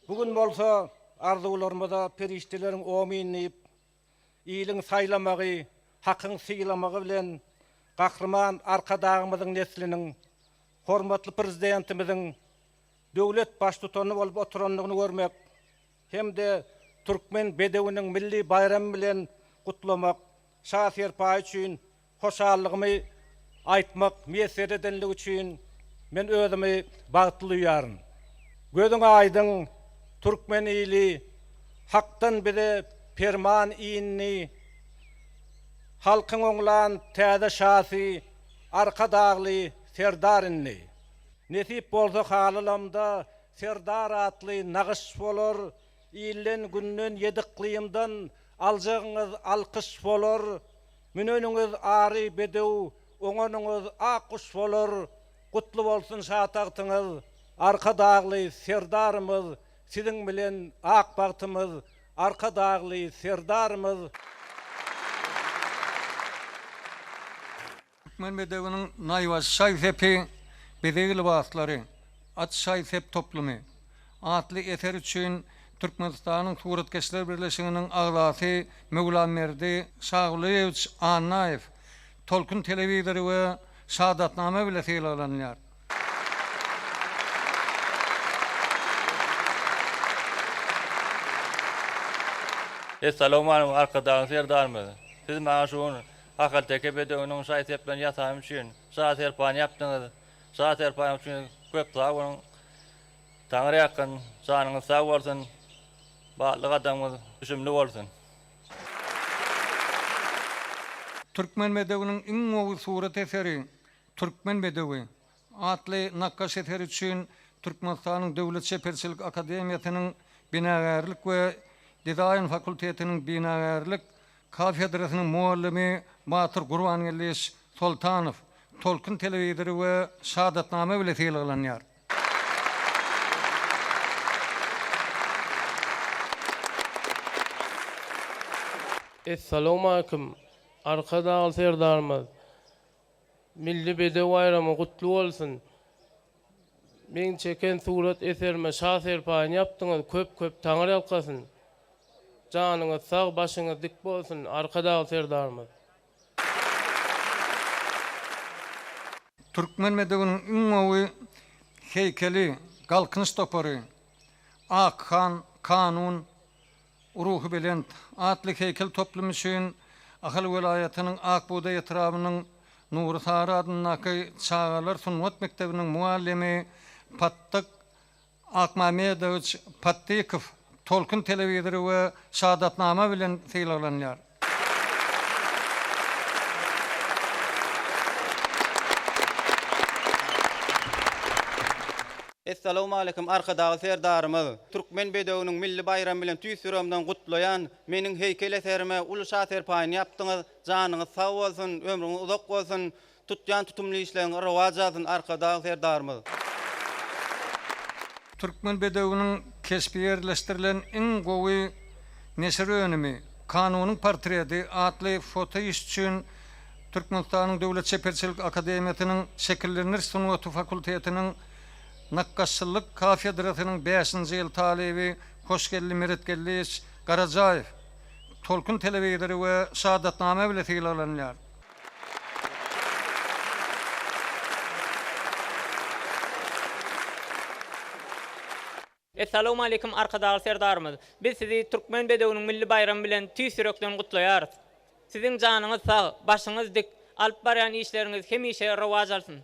Bugün bolsa arzularymyza perişteleriň ominleyip, iyiliň saýlamagy, hakyň syýlamagy bilen gahrman arkadagymyzyň nesliniň, hormatly prezidentimiziň döwlet baştutany bolup oturanlygyny görmek, hemde Türkmen bedewiniň milli bayramy bilen gutlamak, şahsyr paý üçin hoşallygymy aýtmak mesele edenligi üçin men özümi bagtly duýaryn. Gözüň aýdyň Türkmen ýyly hakdan bile perman iýinni, halkyň oňlan täze şahsy arka dagly serdarinni. Nesip bolsa halylamda serdar atly nagyş bolar, iýlen günnen ýedikliýimden aljagyňyz alkyş bolar. Münönüňiz ary bedew, oňonuňyz ak kuş bolar. Kutlu bolsun şatagtyňyz. Arka dağly serdarymyz, siziň bilen ak bagtymyz. Arka dağly serdarymyz. Türkmen bedewiniň naýwas şaýsepi bedegil wagtlary, at şaýsep toplumy. Atly eser üçin Türkmenistanyň Suratkeşler Birleşiginiň agzasy Mevlamerdi Şagulyewич Annaýew Tolkun telewizori we şahadatname bilen seýlanýar. Assalamu alaikum arkadaşlar, serdarmyz. Siz maňa şu akal teke bedewiniň şaýsep bilen ýatam üçin saat serpan ýapdyňyz. Saat serpan üçin köp sag bolun. Taňry ýakyn, janyňyz sag bolsun. Barlyk adamyz düşümli bolsun. Türkmen bedewiniň iň gowy surat eseri Türkmen bedewi atly nakkaş eseri üçin Türkmenistanyň Döwlet Şeherçilik Akademiýasynyň binagärlik we dizayn fakultetiniň binagärlik kafedrasynyň muallimi Batyr Gurbanylyş Soltanow Tolkun telewizori we şahadatname bilen seýlanýar. Assalamu alaikum. Arkadaşlar serdarmyz. Milli bedew bayramy gutly bolsun. Men çeken surat eserime şah serpan ýapdyňyz, köp taňry ýalkasyn. Janyňyz sag, başyňyz dik bolsun. Arkadaşlar serdarmyz. Türkmen bedewiniň iň gowy heykeli, galkynyş topary, ak han, kanun, ruhu bilen atly heykel toplumy üçin Ahal welaýatynyň Akbuda ýetrabynyň Nury Sara adynaky çağalar sunmat mektebiniň muallimi Pattyk Akmamedowich Pattykow Tolkun telewizori we şahadatname bilen seýlanýar. Assalamu alaikum arkadaşlar serdarymyz. Türkmen bedewiniň milli bayramy bilen tüýsüremden gutlaýan meniň heykel eserime ulusha serpan ýapdyňyz. Janyňyz sag bolsun, ömrüňiz uzak bolsun. Tutýan tutumly işleriňiz rowaj ýazyn arkadaşlar serdarymyz. Türkmen bedewiniň kesbi ýerleşdirilen iň gowy nesir önümi Kanunyň portreti atly foto iş üçin Türkmenistanyň Döwlet Şeherçilik Akademiýasynyň şekillenir sunuwat fakultetiniň Nakkaşçylyk kafedrasynyň 5-nji ýyl talebi Hoşgelli Meretgelliş Garajaýew Tolkun telewizori we şahadatname bilen seýlanýar. Assalamu alaikum arkadaşlar serdarymyz. Biz sizi Türkmen bedewiniň milli bayramy bilen tüýsürekden gutlaýarys. Siziň janyňyz sag, başyňyz dik, alyp barýan işleriňiz hemişe rowaj alsyn.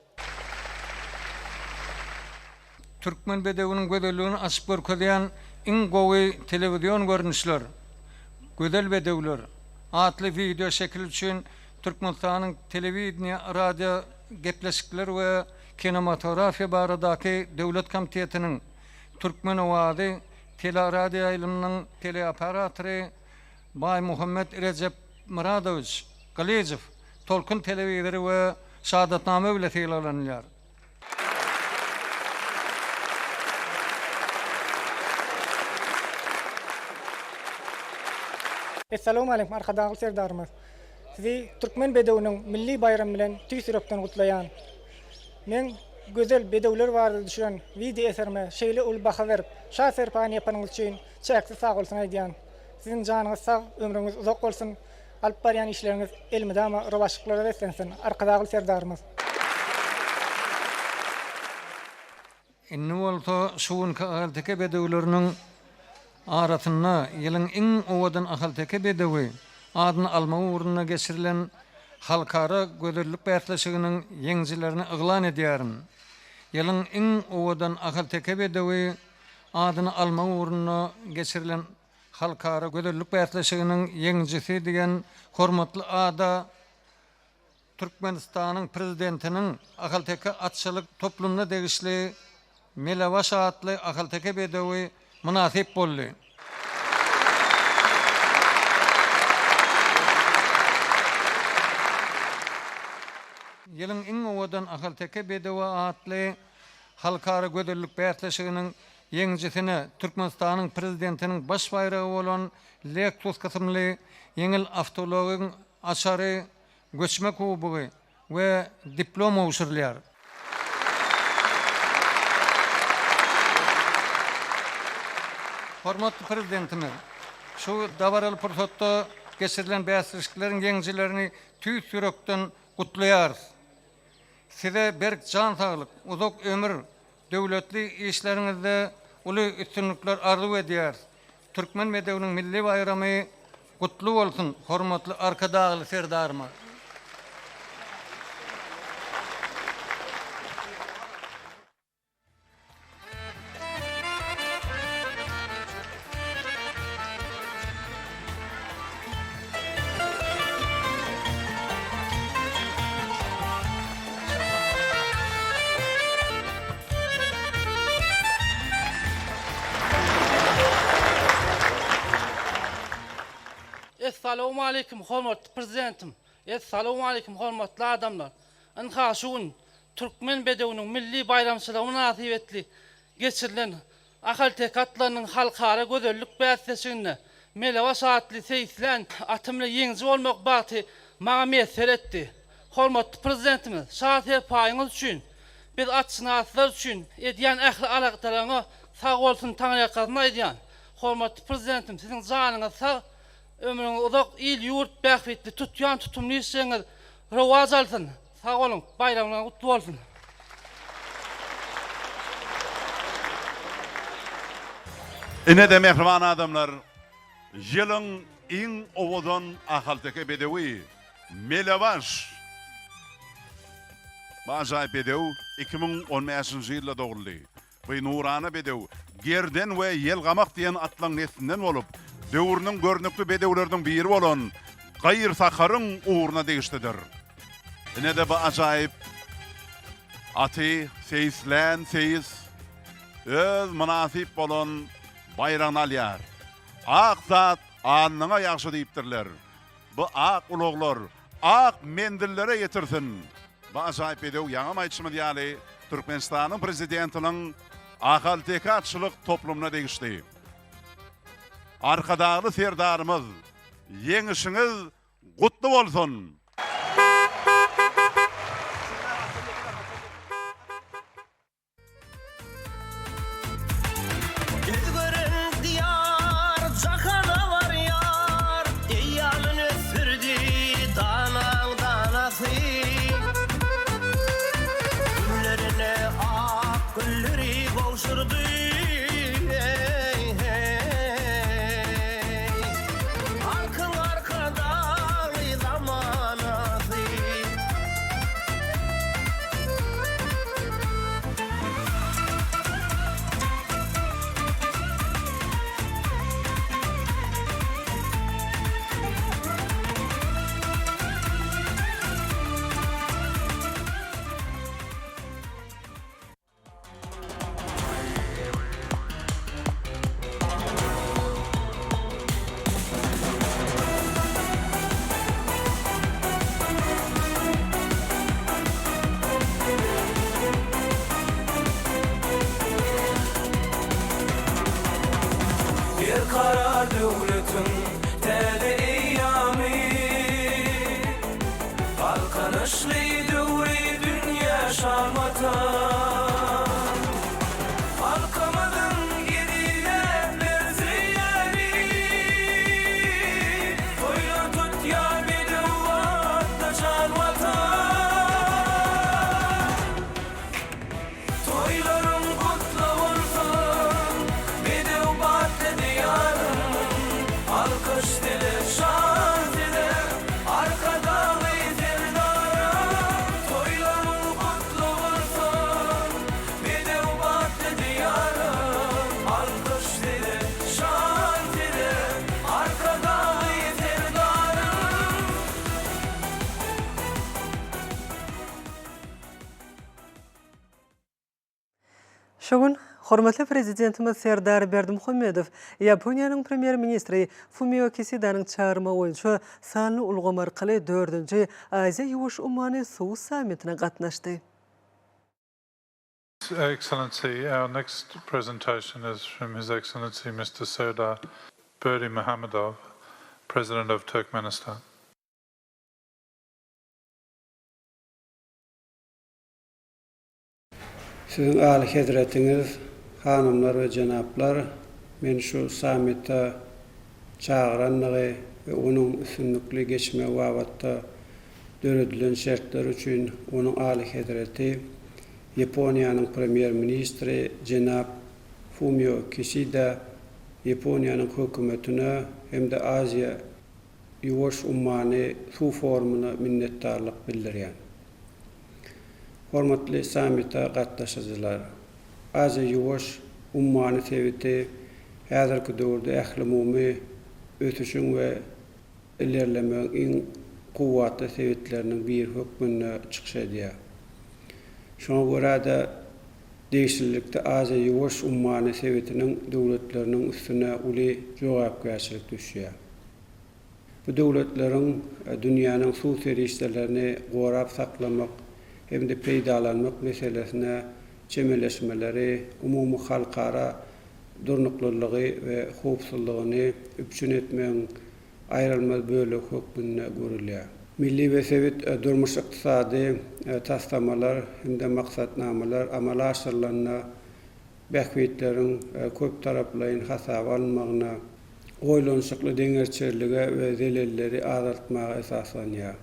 Türkmen bedewiniň gözelligini açyp görkezýän iň gowy telewizion görnüşler, gözel bedewler, atly video şekil üçin Türkmenistanyň telewiziýa, radio gepleşikler we kinematografiýa baradaky döwlet komitetiniň Türkmen owady teleradio ýylymynyň teleoperatory Bay Muhammed Recep Muradowich Galejew Tolkun telewizori we şahadatname bilen seýlanýar. Assalamu alaikum arkadaşlar serdarymyz. Sizi Türkmen bedewiniň milli bayramy bilen tüýsürekden gutlaýan. Men gözel bedewler barada düşen video eserime şeýle ul baha berip, şa serpan ýapanyňyz üçin çäksiz sag bolsun aýdýan. Siziň janyňyz sag, ömrüňiz uzak bolsun. Alyp barýan işleriňiz elmidama rowaşyklara beslensin. Arkadaşlar serdarymyz. Inni bolsa şuwunka ahaldeki bedewleriniň arasynda ýylyň iň owadan ahaldeki bedewi adyny alma uğruna geçirilen halkara gözellik bäsleşiginiň ýeňjilerini yglan edýärin. Ýylyň iň owadan ahaldeki bedewi adyny alma uğruna geçirilen halkara gözellik bäsleşiginiň ýeňjisi diýen hormatly ada Türkmenistanyň prezidentiniň ahaldeki atçylyk toplumuna degişli Melawaş atly ahaldeki bedewi münasip boldy. yılın iň owadan Ahalteke Bedewa atly halkara gödellük bätleşiginiň ýeňjisine Türkmenistanyň prezidentiniň baş bayragy bolan Lexus kysymly ýeňil avtologyň açary göçme kubugy we diploma uçurlar. Hormatly prezidentimiz, şu davaral pursatda geçirilen bäsirişiklerin ýeňjilerini tüýs ýürekden gutlaýar. Size berk can sağlyk, uzak ömür, döwletli işleriňizde uly üstünlükler arzu edýär. Türkmen medeniýetiniň milli bayramy gutly bolsun, hormatly arkadagly serdarmy. Assalamu alaikum hormatly prezidentim. Assalamu alaikum hormatly adamlar. Anhaşun Türkmen bedewiniň milli bayramçylygy münasibetli geçirilen Ahalteke atlarynyň halkara gözellik bäsleşigine melewa saatly seýslen atymly ýeňji bolmak bagty maňa mesel etdi. Hormatly prezidentimiz, şahsy paýyňyz üçin, biz atçynatlar üçin edýän ähli alaqdalaryňa sag bolsun taňyakazna edýän. Hormatly prezidentim, siziň janyňyz sag, ömrüňiz uzak, il ýurt bähbetli tutýan tutumly işleňiz rowaj alsyn. Sag bolun, bayramyňyz gutly bolsun. Ine de mehriban adamlar, yılın iň owadan Ahalteke Bedewi, Melewaş, Bajaýyp bedew 2015-nji ýylda dogurly. Bu Nurana bedew, Gerden we Yelgamak diýen atlaň neslinden bolup, döwrüniň görnükli bedewleriniň biri bolan Gaýr Sakaryň uğruna degişdidir. Ine de bu ajaýyp aty seýslen seýis öz münasip bolan bayrağını alýar. Ak zat anlyňa ýaşy diýipdirler. Bu ak uluglar ak mendillere ýetirsin. Bu ajaýyp bedew ýaňa maýtşymy diýäli Türkmenistanyň prezidentiniň Ahalteke atçylyk toplumuna degişdi. Arkadagly serdarymyz, ýeňişiňiz gutly bolsun. Kara döwletiň täze eýamy, halkanyşly döwri dünýä şamatan. Halkamyzyň gedine merziyani, toýla tutýa bedewatda şalwatan. Toýlaryň gutly bolsun, bedew batly diýarym, alkyş dile, şan dile, arkadagy serdarym. Toýlaryň gutly bolsun, bedew batly diýarym, alkyş dile, şan dile, arkadagy serdarym. Şogun Hormatly Prezidentimiz Serdar Berdimuhamedov, Yaponiyanın Premier Ministri Fumio Kisida'nın çağırma boyunca sanlı ulgam arkalı 4-nji Aziya Ýuwaş Ummany Suw Sammitine gatnaşdy. Excellency, our next presentation is from His Excellency Mr. Serdar Berdimuhamedov, President of Turkmenistan. Sizin âli hedretiniz, hanımlar ve cenaplar, men şu samita çağıranlığı ve onun üstünlükli geçme vavatda döredilen şartlar üçün onun âli hedreti, Yaponiyanın Premier Ministri Cenab Fumio Kishida, Yaponiyanın hükümetine hem de Aziya Ýuwaş Ummany Suw formuna minnetdarlyk bildirýän. Hormatly samita gatnaşyjylar, Aziya Ýuwaş Ummany sebiti häzirki döwürde ähli ötüşüň we ilerlemeň iň kuwwatly sebitleriniň bir hökmüne çykyş edýär. Şoňa görä de değişiklikde Aziya Ýuwaş Ummany sebitiniň döwletleriniň üstüne uly jogapkärçilik düşýär. Bu döwletleriň dünýäniň suw serişlerini gorap saklamak hem de peýdalanmak meselesine çemeleşmeleri, umumy halkara durnuklulygy we howpsuzlygyny üpçün etmeň aýrylmaz bölek hökmüne görülýär. Milli we sebit durmuş ykdysady taslamalar hem de maksatnamalar amala aşyrylanyna bähwitleriň köp taraplaryň hasaba alınmagyna, oýlanşykly deňerçilige we zelelleri azaltmaga esaslanýar.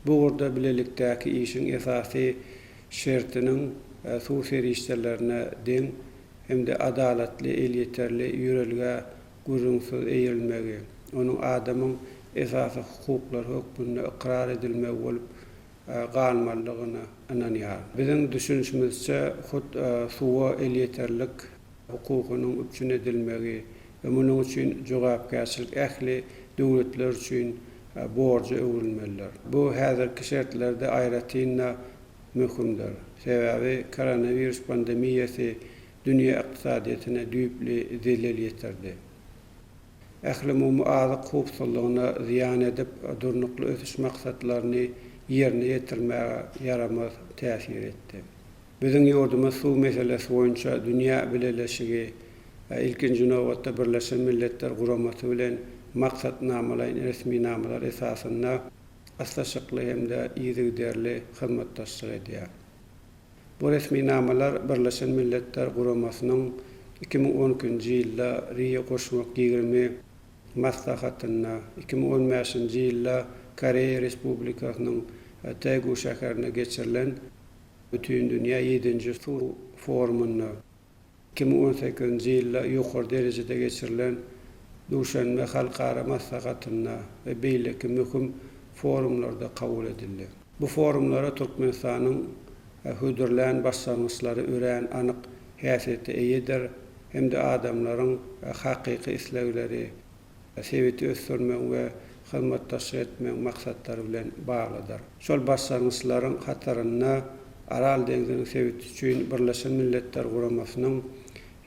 Bu urda bilelikdäki işin esasy şertiniň suw serişlerine deň hem de adalatly, elýeterli ýürelge gurrunsyz eýilmegi, onuň adamyň esasy hukuklar hökmüne ikrar edilmegi bolup galmalygyna inanýar. Biziň düşünüşimizçe suwa elýeterlik hukukynyň üpçün edilmegi ve munyň üçin jogapkärçilik ähli döwletler üçin borcu öwrülmeliler. Bu häzirki şertlerde aýratynda möhümdir. Sebebi koronavirus pandemiýasy dünýä ykdysadyýatyna düýpli zelil ýetirdi. Ähli azyk howpsuzlygyna ziýan edip durnukly ötüş maksatlaryny ýerine ýetirmäge yaramaz täsir etdi. Biziň ýurdumyz suw meselesi boýunça dünýä bileleşigi ilkinji nowatda Birleşen Milletler Guramasy bilen maksatnamalar, resmi namalar esasında aslaşykly hem de ýygyderli hyzmatdaşlyk edýär. Bu resmi namalar Birleşen Milletler Guramasynyň 2012-nji ýylda Rio Koşmak 20 maslahatyna, 2015-nji ýylda Koreýa Respublikasynyň Daegu şäherine geçirilen bütün dünýä 7-nji suw forumuna, 2018-nji ýylda ýokary derejede geçirilen Duşanbe halkara maslahatyna we beýleki möhüm forumlarda kabul edildi. Bu forumlara Türkmenistanyň hödürlän başlangyçlary ören anyk häsiýeti eýidir hem de adamlaryň hakyky islegleri, sebiti ösdürmek we hyzmatdaşlyk etmek maksatlary bilen baglydyr. Şol başlangyçlaryň hataryna Aral deňziniň sebiti üçin Birleşen Milletler Guramasynyň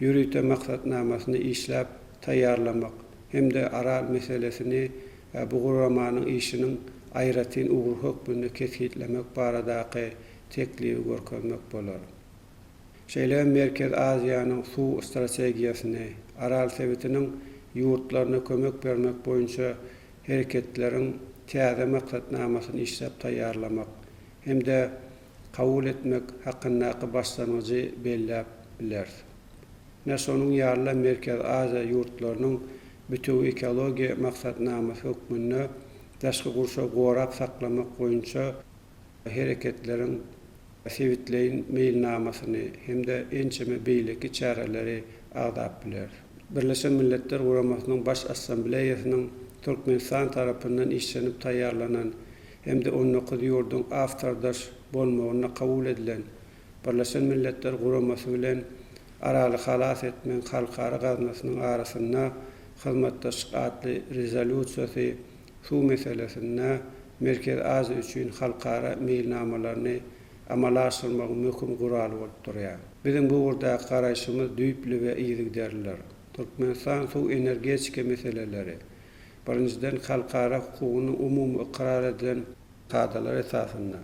ýürüte maksatnamasyny işläp taýýarlamak hem de Aral meselesini bu guramanyň işiniň aýratyn ugur hökmünde kesgitlemek baradaky teklibi görkezmek bolar. Şeýle Merkez Aziýanyň suw strategiýasyny, Aral sebitiniň ýurtlaryna kömek bermek boýunça hereketleriň täze maksatnamasyny işläp taýýarlamak hem de kabul etmek hakyndaky başlangyjy belläp biler. Näşonyň ýarla Merkez Aziýa ýurtlarynyň bütün ekologiya maksatnamasy hökmünde daşky gurşa gorap saklamak boýunça hereketleriň sebitleýin meýilnamasyny hem de ençeme beýleki çäreleri agdap biler. Birleşen Milletler Guramasynyň baş assambleýasynyň Türkmenistan tarapyndan işlenip taýýarlanan hem de 19 ýurduň awtardaş bolmagyna kabul edilen Birleşen Milletler Guramasy bilen araly halas etmeň halkara gaznasynyň arasynda hyzmatdaşlyk adly rezolýusiýasy suw meselesinde Merkez Aziýa üçin halkara meýilnamalaryny amalaştırmak mümkün guraly bolup durýar. Bizim bu urda garaşymyz düýpli we iýilikderler. Türkmenistan su energetika meseleleri, birinciden halkara hukugyny umumy ikrar edilen kadalar esasında.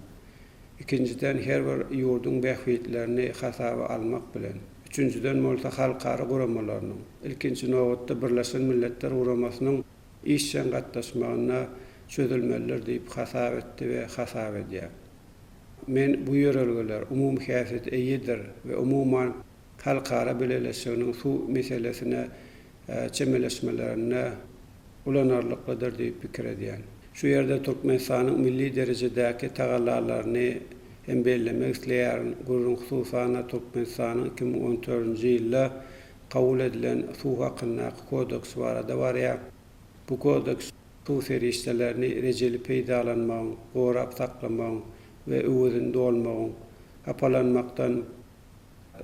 İkinciden her bir ýurdun bähwitlerini hasaba almak bilen. Üçüncüden bolsa halkara guramalarynyň. İlkinji nowatda Birleşen Milletler Guramasynyň işçen gatnaşmagyna çözülmeler diýip hasap etdi we hasap edýär. Men bu ýörelgeler umumy häsiýet eýidir we umuman halkara beleleşiginiň su meselesine çemeleşmelerine ulanarlyklydyr diýip pikir edýär. Şu ýerde Türkmenistanyň milli derejedäki tagallalaryny hem bellemek isleýär. Gurrun hususana Türkmenistanyň 2014-nji ýylda kabul edilen su hakyna kodeks bar ya. Bu kodeks su feriştelerini rejeli peýdalanmagy, gorap saklamagy we öwründe bolmagy, apalanmakdan,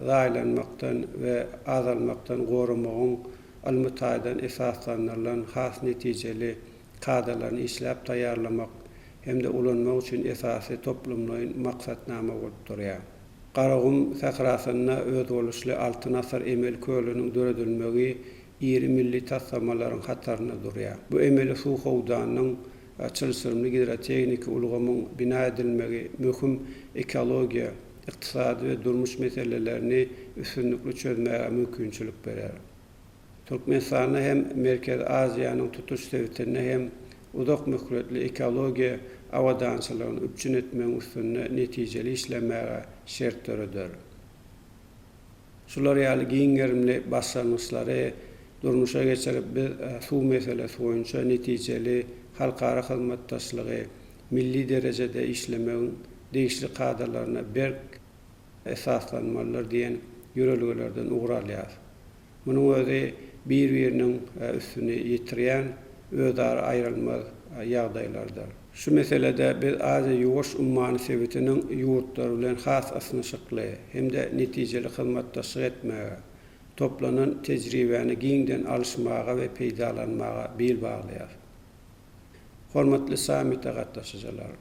zaýlanmakdan we azalmakdan goramagyň almutaýdan esaslanýan has netijeli kadalaryny işläp taýýarlamak hem de ulanmak üçin esasy toplumlaryň maksatnama bolup durýar. Garagum sakrasyna öz boluşly altyn asar emel kölüniň döredilmegi ýeri milli tassamalaryň hatarına durýar. Bu emeli su howdanyň çylsyrmy hidroteknik ulgamyň bina edilmegi möhüm ekologiýa, iqtisady we durmuş meselelerini üstünlikli çözmäge mümkinçilik berer. Türkmenistan hem Merkez Aziýanyň tutuş sebitine hem uzak möhüretli ekologiýa awadançylygyny üpçün etmeň üstünde netijeli işlemäge şertdiridir. Şular ýaly giňerimli başlanmışlary durmuşa geçirip biz su meselesi boýunça netijeli halkara hyzmatdaşlygy, milli derejede işlemeň degişli kadalaryna berk esaslanmalar diýen ýörelgelerden ugralýar. Munyň özi bir-biriniň üstüne ýetirýän özara aýrylmaz ýagdaýlardyr. Şu meselede biz azy ýuwaş ummany sebitiniň ýurtlar bilen has asnaşykly hem de netijeli hyzmatdaşlyk etmäge, toplanan tejribäni giňden alşmaga we peýdalanmaga bel baglaýar. Hormatly sammitde gatnaşyjylar,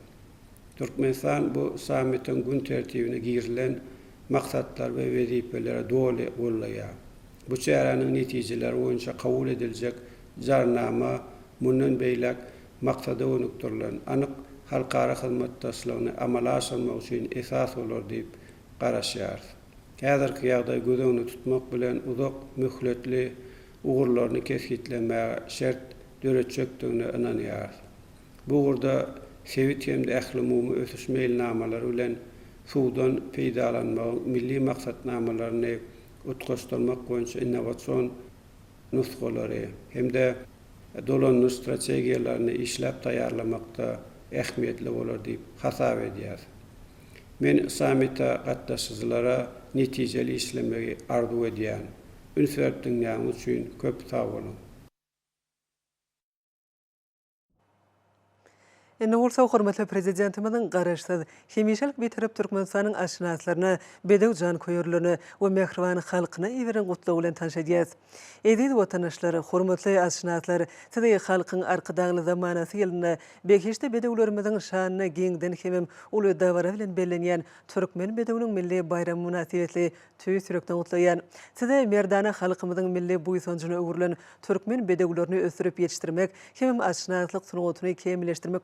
Türkmenistan bu sammitin gün tertibine girilen maksatlar ve wezifelere doli gollaýar. Bu çäranyň netijeleri boýunça kabul ediljek jarnama mundan beýlek maksada önükdirilen anyk halkara hyzmatdaşlygyny amala aşyrmak üçin esas bolar diýip garaşýar. Häzirki ýagdaý gözüňde tutmak bilen uzak möhletli ugurlaryny kesgitlemäge şert döretjekdigine inanýar. Bu urda sevit hem de ähli umumy ösüş meýilnamalary bilen suwdan peýdalanmagy milli maksatnamalaryny utgaşdyrmak boýunça innowasion nusgalary hem de dolanýan strategiýalaryny işläp taýýarlamakda ähmiýetli bolar diýip hasap edýär. Men sammitde gatnaşyjylara netijeli işlemegi arzu edýän. Ünsürtdiňňäň üçin köp sag bolun. Nursa hormatly prezidentimizin garaşsyz hemişelik bitirip Türkmenistanyň aşnaslaryna bedew jan koýurlaryny we mehriban halkyna ýeren gutly bilen tanşadýas. Edil watanaşlary, hormatly aşnaslar, sizi halkyň arkadagly zamanasy ýylyna beýişde bedewlerimiziň şanyna giňden hemem uly dawara bilen bellenýän Türkmen bedewiniň milli bayramy münasibetli tüý sürekden gutlaýan. Sizi merdana halkymyzyň milli buýsanjyny öwrülen Türkmen bedewlerini ösürip ýetişdirmek hemem aşnaslyk sunugyny kemilleşdirmek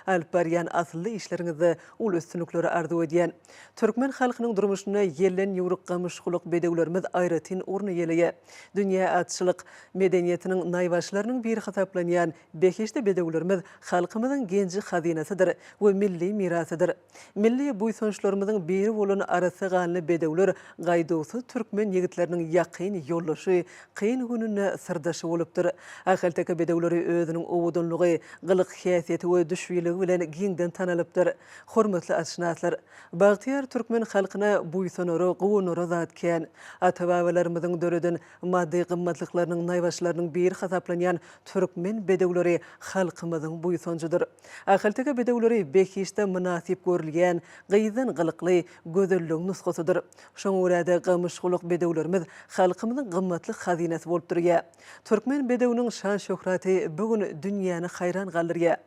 alyp barýan asly işleriňizde ul üstünlikleri arzu edýän. Türkmen halkynyň durmuşyna ýellen ýurukka meşgulyk bedewlerimiz aýratyn urny ýeleýär. Dünýä atçylyk medeniýetiniň naýbaşlarynyň biri hasaplanýan beýişde bedewlerimiz halkymyzyň genji hazinasydyr we milli mirasydyr. Milli buýsançlarymyzyň biri bolan arasy ganly bedewler gaýdusy Türkmen ýigitleriniň ýakyn ýollaşy, kyn gününe sirdaşy bolupdyr. Ahylteka bedewleri özüniň owudunlygy, gylyk häsiýeti we düşüýligi bilen giňden tanalypdyr. Hormatly aşnaslar, bagtyar Türkmen halkyna buýsanary, gowunary zatken, ata-babalarymyzyň döreden maddi gymmatlyklarynyň naýbaşlarynyň biri hasaplanýan Türkmen bedewleri halkymyzyň buýsanjydyr. Ahylteka bedewleri beýişde münasip görülýän, gyýdan gylykly, gözellik nusgasydyr. Şoň urada gamyşgulyk bedewlerimiz halkymyzyň gymmatly hazinasy bolup durýar. Türkmen bedewiniň şan şöhraty bugün dünýäni haýran galdyrýar.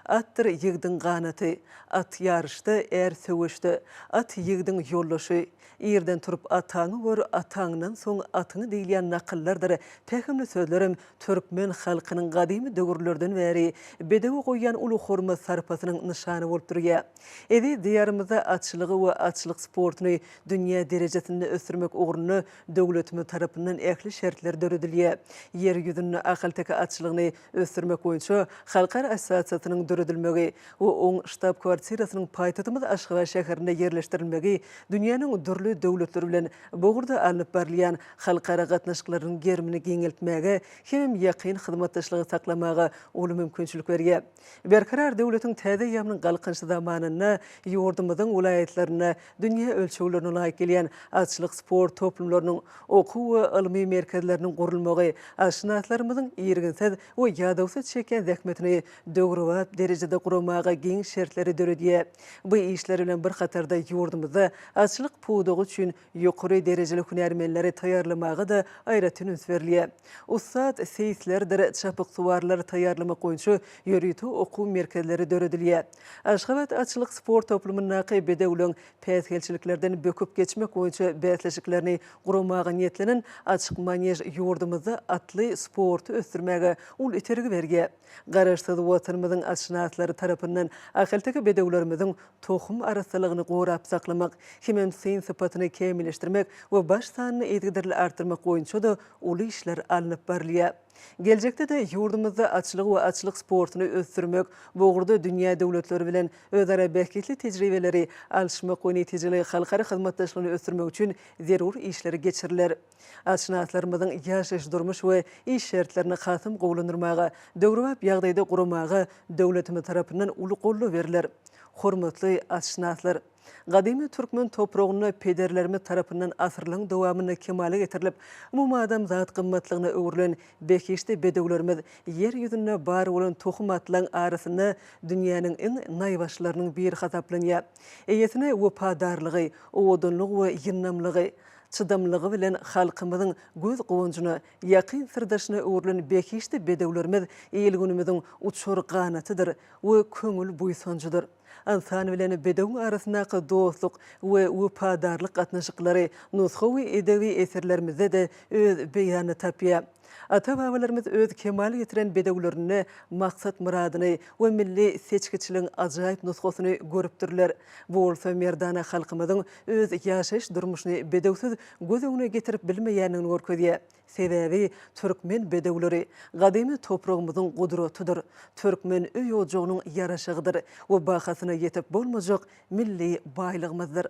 attır yigdin qanatı, at yarıştı, er söwüştü, at yigdin yollaşy. İrden turup ataňy gör, ataňdan soň atyny diýilýän nakyllardyr. Pähimli sözlerim türkmen halkynyň gadymy döwürlerden bäri bedewi goýan uly hormat sarpasynyň nyşany bolup durýar. Edi diýarymyzda atçylygy we atçylyk sportuny dünýä derejesinde ösürmek ugruna döwletimiz tarapyndan ähli şertler döredilýär. Yer ýüzünde akalteka atçylygyny ösürmek boýunça halkara assosiasiýasynyň döredilmegi we oň ştab kwartirasynyň paýtatymyz Aşgabat şäherinde ýerleşdirilmegi dünýäniň dürli döwletleri bilen bogurda alınıp barlayan halkara gatnaşyklaryň germini giňeltmäge hem ýakyn hyzmatdaşlygy saklamaga uly mümkinçilik berýär. Berkarar döwletiň täze ýamynyň galkynçy zamanyna ýurdumyzyň welaýatlaryna dünýä ölçeglerine laýyk gelýän atçylyk sport toplumlarynyň okuw we ilmi merkezleriniň gurulmagy aşnaatlarymyzyň ýerginsiz we ýadawsy çeken zähmetini döwrüwap derejede guramaga giň şertleri döredýär. Bu işler bilen bir qatarda ýurdumyzda atçylyk pudugy üçin ýokary derejeli hünärmenleri taýýarlamaga da aýratyn üns berilýär. Ustad seyislerdir çapyk suwarlary taýýarlamak boýunça ýörüýti okuw merkezleri döredilýär. Aşgabat atçylyk sport toplumynyň bedewleň päsgelçiliklerden böküp geçmek boýunça bäsleşiklerini guramaga niýetlenen açyk manej ýurdumyzda atly sportu ösdürmäge ul iterigi berýär. Garaşsyz watanymyzyň aşnaatlary tarapyndan akalteka bedewlerimiziň tohum arasylygyny gorap saklamak, hem sen sypatyny kemilleşdirmek we baş sanyny edgidirli artyrmak boýunça da uly işler alınıp barylýar. Gelecekde de ýurdumyzda atçylyk we atçylyk sportuny ösdürmek, bogurda dünýä döwletleri bilen özara bähketli tejribeleri alşmak we netijeli halkara hyzmatdaşlygyny ösdürmek üçin zerur işleri geçiriler. Aşnaatlarymyzyň ýaşaş durmuş we iş şertlerini hasym gowlandyrmaga, döwrüwap ýagdaýda guramaga döwletimiz tarapyndan uly gollu beriler. Hormatly aşnaatlar, gadymy türkmen topragyny pederlerimiz tarapyndan asyrlyň dowamyny kemale getirilip, umumy adam zat gymmatlygyna öwrilen bekeşde bedewlerimiz yer ýüzünde bar bolan tohum atlaryň arasyna dünýäniň en naýbaşlarynyň biri hasaplanýar. Eýetine wepadarlygy, owdunlygy we ýynnamlygy, çydamlygy bilen halkymyzyň göz gowunçyna, ýakyn sirdaşyna öwrilen bekeşde bedewlerimiz eýilgünimiziň uçur ganatydyr we köňül buýsanjydyr. Ansan bilen bedew arasyndaky dostluk we wepadarlyk gatnaşyklary nusxawy edebi eserlerimizde de öz beýany tapýar. Ata-babalarymyz öz kemal getiren bedewlerini, maksat muradyny we milli seçkiçiligiň ajaýyp nusxasyny görüpdirler. Bu bolsa merdana halkymyzyň öz ýaşaş durmuşyny bedewsiz göz öňüne getirip bilmeýänini görkezýär. Sebebi türkmen bedewleri gadymy topragymyzyň gudratydyr. Türkmen öý ojagynyň ýaraşygydyr we bahasyna ýetip bolmajak milli baýlygymyzdyr.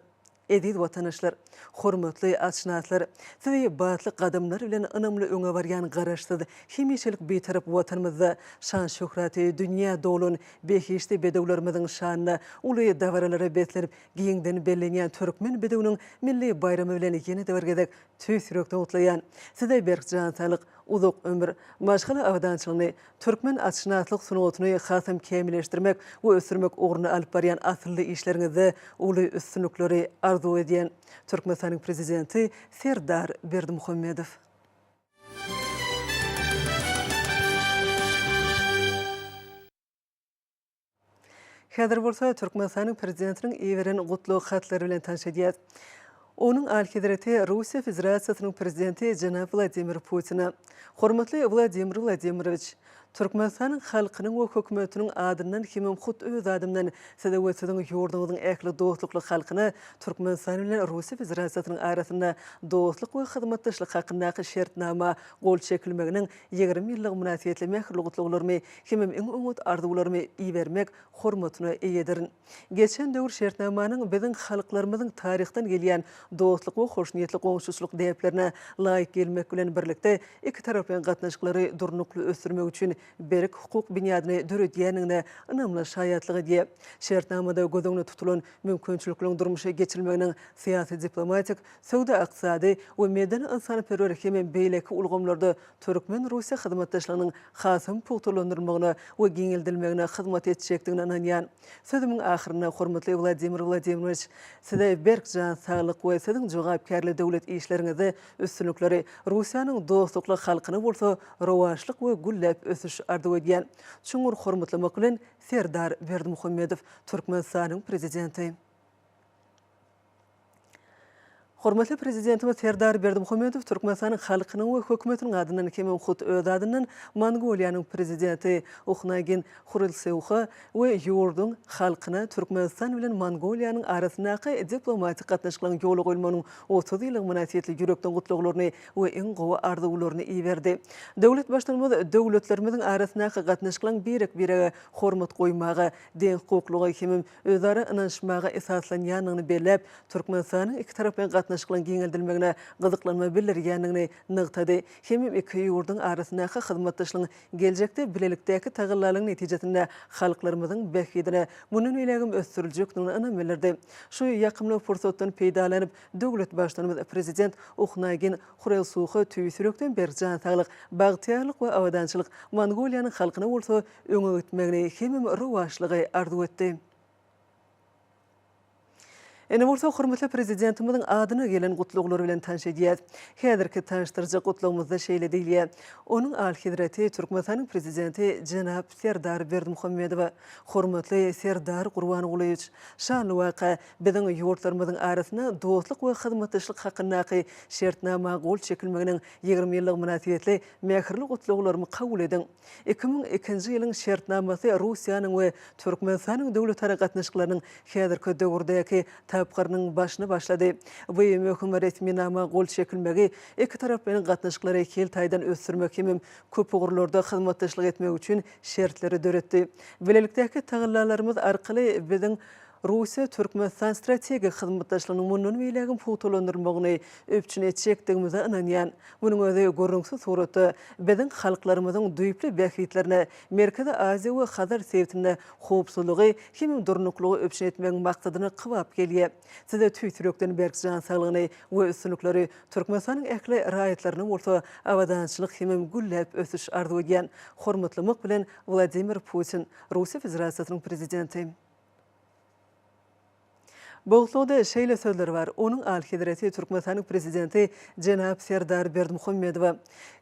Ediz watandaşlar, hormatly aşnaatlar, sizi batly gadamlar bilen ynamly öňe barýan garaşsyz hemişelik betarap watanymyzda şan şöhraty dünýä dolan beheşde bedewlerimiziň şanyna uly dawaralary betlenip giňden bellenýän türkmen bedewiniň milli bayramy bilen ýene dawargedek tüýsürekden gutlaýan size berkjan talyk uzak ömür, maşgala awdançylygyny, türkmen aşnaatlyk sunuwatyny hasym kemilleşdirmek we ösürmek ugruna alyp barýan asylly işleriňizde uly üstünlikleri arzu edýän Türkmenistanyň prezidenti Serdar Berdimuhammedow. Häzir bolsa Türkmenistanyň prezidentiniň ýeberen gutluk hatlary bilen tanışýar. Onun alkedireti Rusiya Federasiýasynyň prezidenti Janab Vladimir Putin. Hormatly Vladimir Vladimirovich, Türkmenistanyň halkynyň we hökümetiniň adyndan kimim hut öz adymdan size we siziň ýurdumyzyň ähli dostlukly halkyna Türkmenistan bilen Rusiya Federasiýasynyň arasynda dostluk we hyzmatdaşlyk hakyndaky şertnama gol çekilmeginiň 20 ýyllyk münasibetli mährugutluklarmy kimim iň umut arzuwlarymy iýermek hormatyna eýedirin. Geçen döwür şertnamanyň biziň halklarymyzyň taryhdan gelýän dostluk we hoşnýetli goňşuçluk däplerine laýyk gelmek bilen birlikde iki tarapyň gatnaşyklary durnukly ösdürmek üçin berik hukuk binyadyny döredýänine ynamly şaýatlygy diýip, şertnamada gözüňde tutulan mümkinçilikleriň durmuşa geçirilmeginiň syýasy, diplomatik, söwda aqsady we medan insanperwer hem beýleki ulgamlarda Türkmen Rusiya hyzmatdaşlygynyň hasym puwturlandyrmagyna we giňeldilmegine hyzmat etjekdigini ananýan. Sözümiň ahyryna hormatly Vladimir Vladimirovich, size berkjan saglyk we siziň jogapkärli döwlet işleriňizde üstünlikleri Rusiýanyň dostlukly halkyny bolsa rowaşlyk we güllep ösüş ardı ediyen. Çuңur hormatlamak bilen Serdar Berdimuhamedov, Türkmenistanyň prezidenti. Hormatly prezidentimiz Serdar Berdimuhamedov Türkmenistanyň halkynyň we hökümetiniň adyndan kemem hut öz adyndan Mongoliýanyň prezidenti Ukhnagin Khurelsewha we ýurdun halkyna Türkmenistan bilen Mongoliýanyň arasyndaky diplomatik gatnaşyklaryň ýoly goýulmanyň 30 ýyllyk münasibetli ýürekden gutluglaryny we iň gowy arzuwlaryny iýerdi. Döwlet başlarymyz döwletlerimiziň arasyndaky gatnaşyklaryň birek-birege hormat goýmagy, deň hukuklygy kemem özara ynanşmagy esaslanýanyny belläp, Türkmenistanyň iki tarap gatnaşyklaryň giňeldilmegine gyzyklanma bildirýändigini nygtady. Hemem iki ýurdun arasyndaky hyzmatdaşlygyň geljekde bilelikdäki tagyllaryň netijesinde halklarymyzyň bähidine munun öýlegim ösdüriljekdigini anamelerdi. Şu ýakymly fursatdan peýdalanyp döwlet başlarymyz prezident Ukhnagin Khurelsewha tüýsürekden berjan saglyk, bagtyarlyk we awadançylyk Mongoliýanyň halkyna bolsa öňe gitmegini hemem ruwaşlygy arzu etdi. Ene bolsa hormatly prezidentimizin adyna gelen gutluglary bilen tanış edýär. Häzirki tanışdyrjak gutlugymyzda şeýle diýilýär. Onuň alhydraty Türkmenistanyň prezidenti Jenap Serdar Berdimuhamedov. Hormatly Serdar Gurbanoğluýew, şanly waka biziň ýurtlarymyzyň arasyna dostlyk we hyzmatdaşlyk hakyndaky şertnama gol çekilmeginiň 20 ýyllyk münasibetli mähirli gutluglarymy kabul ediň. 2002-nji ýylyň şertnamasy Russiýanyň we Türkmenistanyň döwletara gatnaşyklarynyň häzirki döwürdäki tapqarının başını başladı. Bu möhüm resminama gol çekilmegi iki tarap bilen gatnaşyklary kel taýdan ösdürmek hemem köp ugurlarda hyzmatdaşlyk etmek üçin şertleri döretdi. Bilelikdäki tagyllalarymyz arkaly biziň Russiya Türkmenistan strategik hyzmatdaşlygynyň munun beýlegin putulandyrmagyny öpçün etjekdigimize inanýan. Munyň özi görüňsiz suratda biziň halklarymyzyň düýpli bähitlerine, Merkezi Aziýa we Hazar sewtine howpsuzlygy hemem durnuklugy öpçün etmegiň maksadyny kybap gelýär. Size tüýsürekden berkjan saglygyny we üstünlikleri Türkmenistanyň ähli raýatlaryny bolsa awadançylyk hemem güllep ösüş arzu edýän. Hormatlamak bilen Vladimir Putin, Russiya Federasiýasynyň prezidenti. Boğutluğda şeýle sözler var. Onun alhydraty Türkmenistanyň prezidenti Jenap Serdar Berdimuhamedov.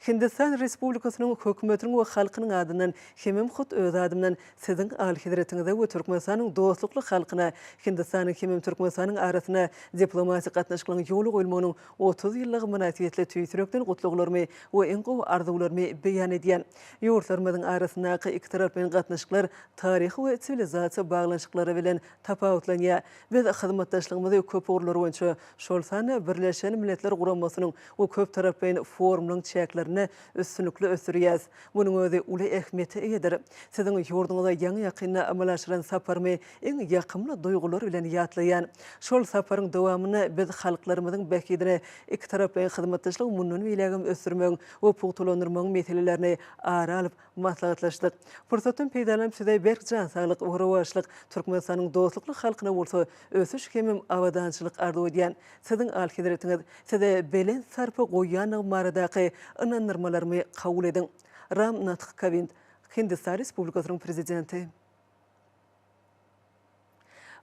Hindistan Respublikasynyň hökümetiniň we halkynyň adyndan hemem hut öz adymdan siziň alhydratyňyza we Türkmenistanyň dostlukly halkyna Hindistanyň hemem Türkmenistanyň arasyna diplomatik gatnaşyklaryň ýoly goýulmagynyň 30 ýyllyk münasibetli tüýsürekden gutluglary we iň gowy arzuwlary beýan edýän. Ýurtlarymyzyň arasyndaky iki tarap bilen gatnaşyklar taryhy we sivilizasiýa baglanşyklary bilen tapawutlanýar. Biz hyzmatdaşlygymyzy köp ugurlary boýunça şol sany Birleşen Milletler Guramasynyň we köp tarap bilen forumlaryň çäklerini üstünlikli ösdürýär. Munyň özi uly ähmiýeti eýdir. Siziň ýurduňyzda ýaňy ýakynna amal aşyran saparmy iň ýakymly duýgular bilen ýatlaýan. Şol saparyň dowamyny biz halklarymyzyň bähidine iki tarap bilen hyzmatdaşlyk munun beýlegim ösdürmek we putulandyrmagyň meselelerini ara alyp maslahatlaşdyk. Fursatdan peýdalanyp size berkjan saglyk we ruwaşlyk Türkmenistanyň dostlukly halkyna bolsa ösüş hemem awadançylyk arzu edýän. Siziň alhydratyňyz size belen sarpy goýýan maradaky ynandyrmalarmy kabul ediň. Ram Nath Kovind, Hindistan Respublikasynyň prezidenti.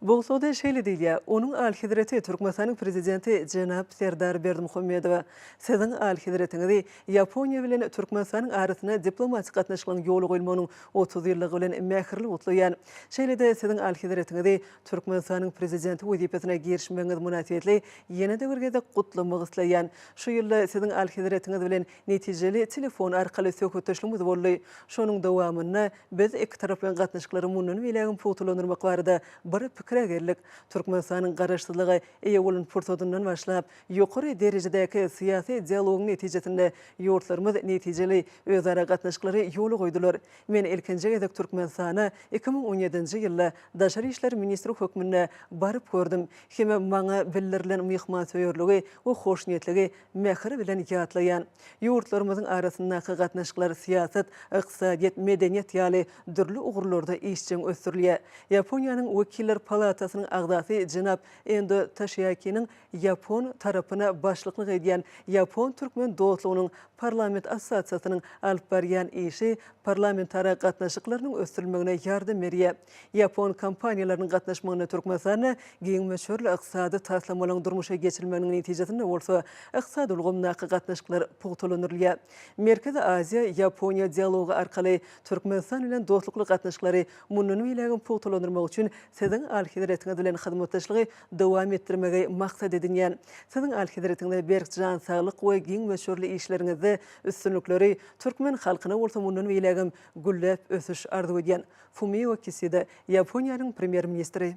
Boğutluğda şeýle diýilýär. Onuň alhydraty Türkmenistanyň prezidenti Jenap Serdar Berdimuhamedov. Siziň alhydratyňyzy Ýaponiýa bilen Türkmenistanyň arasyna diplomatik gatnaşyklaryň ýoly goýulmagynyň 30 ýyllygy bilen mähirli gutlaýan. Şeýle-de siziň alhydratyňyzy Türkmenistanyň prezidenti wezipesine girişmegiňiz münasibetli ýene-de birgede gutlamagy isleýän. Şu ýylda siziň alhydratyňyz bilen netijeli telefon arkaly söhbetleşmemiz boldy. Şonuň dowamyna biz iki tarap bilen gatnaşyklary munun beýlegin putulandyrmak barada bir Gerlik Türkmenistanyň garaşsyzlygy eýe bolan fursatyndan başlap ýokary derejedäki syýasy dialogyň netijesinde ýurtlarymyz netijeli özara gatnaşyklary ýoly goýdular. Men ilkinji gezek Türkmenistana 2017-nji ýylda Daşary işler ministri hökmünde baryp gördüm. Hemem maňa bildirilen mehman söýerligi we hoşniýetligi mähir bilen ýatlaýan. Ýurtlarymyzyň arasyndaky gatnaşyklar syýasat, iqtisadiýet, medeniýet ýaly dürli ugurlarda işçiň ösdürilýär. Ýaponiýanyň wekiller palatasının ağzası Cenab Endo Tashiyaki'nin Yapon tarafına başlıklık ediyen Yapon-Türkmen dostluğunun Parlament Asosiyasyasının alıp bariyan işi parlamentara qatnaşıklarının östürülmegine yardım eriye. Yapon kompaniyalarının qatnaşmağına Türkmenistan'a giyin meşhurlu iqtisadi taslamalan durmuşa geçirilmenin neticesinde olsa iqtisadi ulgumnaqı qatnaşıklar puğtulanırlıya. Merkez Aziya Yaponiya diyalogu arkalı Türkmenistan ile dostluklu qatnaşıkları mununu ilagin puğtulanırmak için sizin al-hidiretine dilen xidmatlaşlığı devam ettirmege maksat edinyen. Sizin al-hidiretinde berk can sağlık ve giyin meşhurlu işlerinizde üstünlükleri Türkmen halkına olsa mununu ilagin güllep ösüş arzu ediyen. Fumio Kishida, Yaponiyanın Premier Ministri.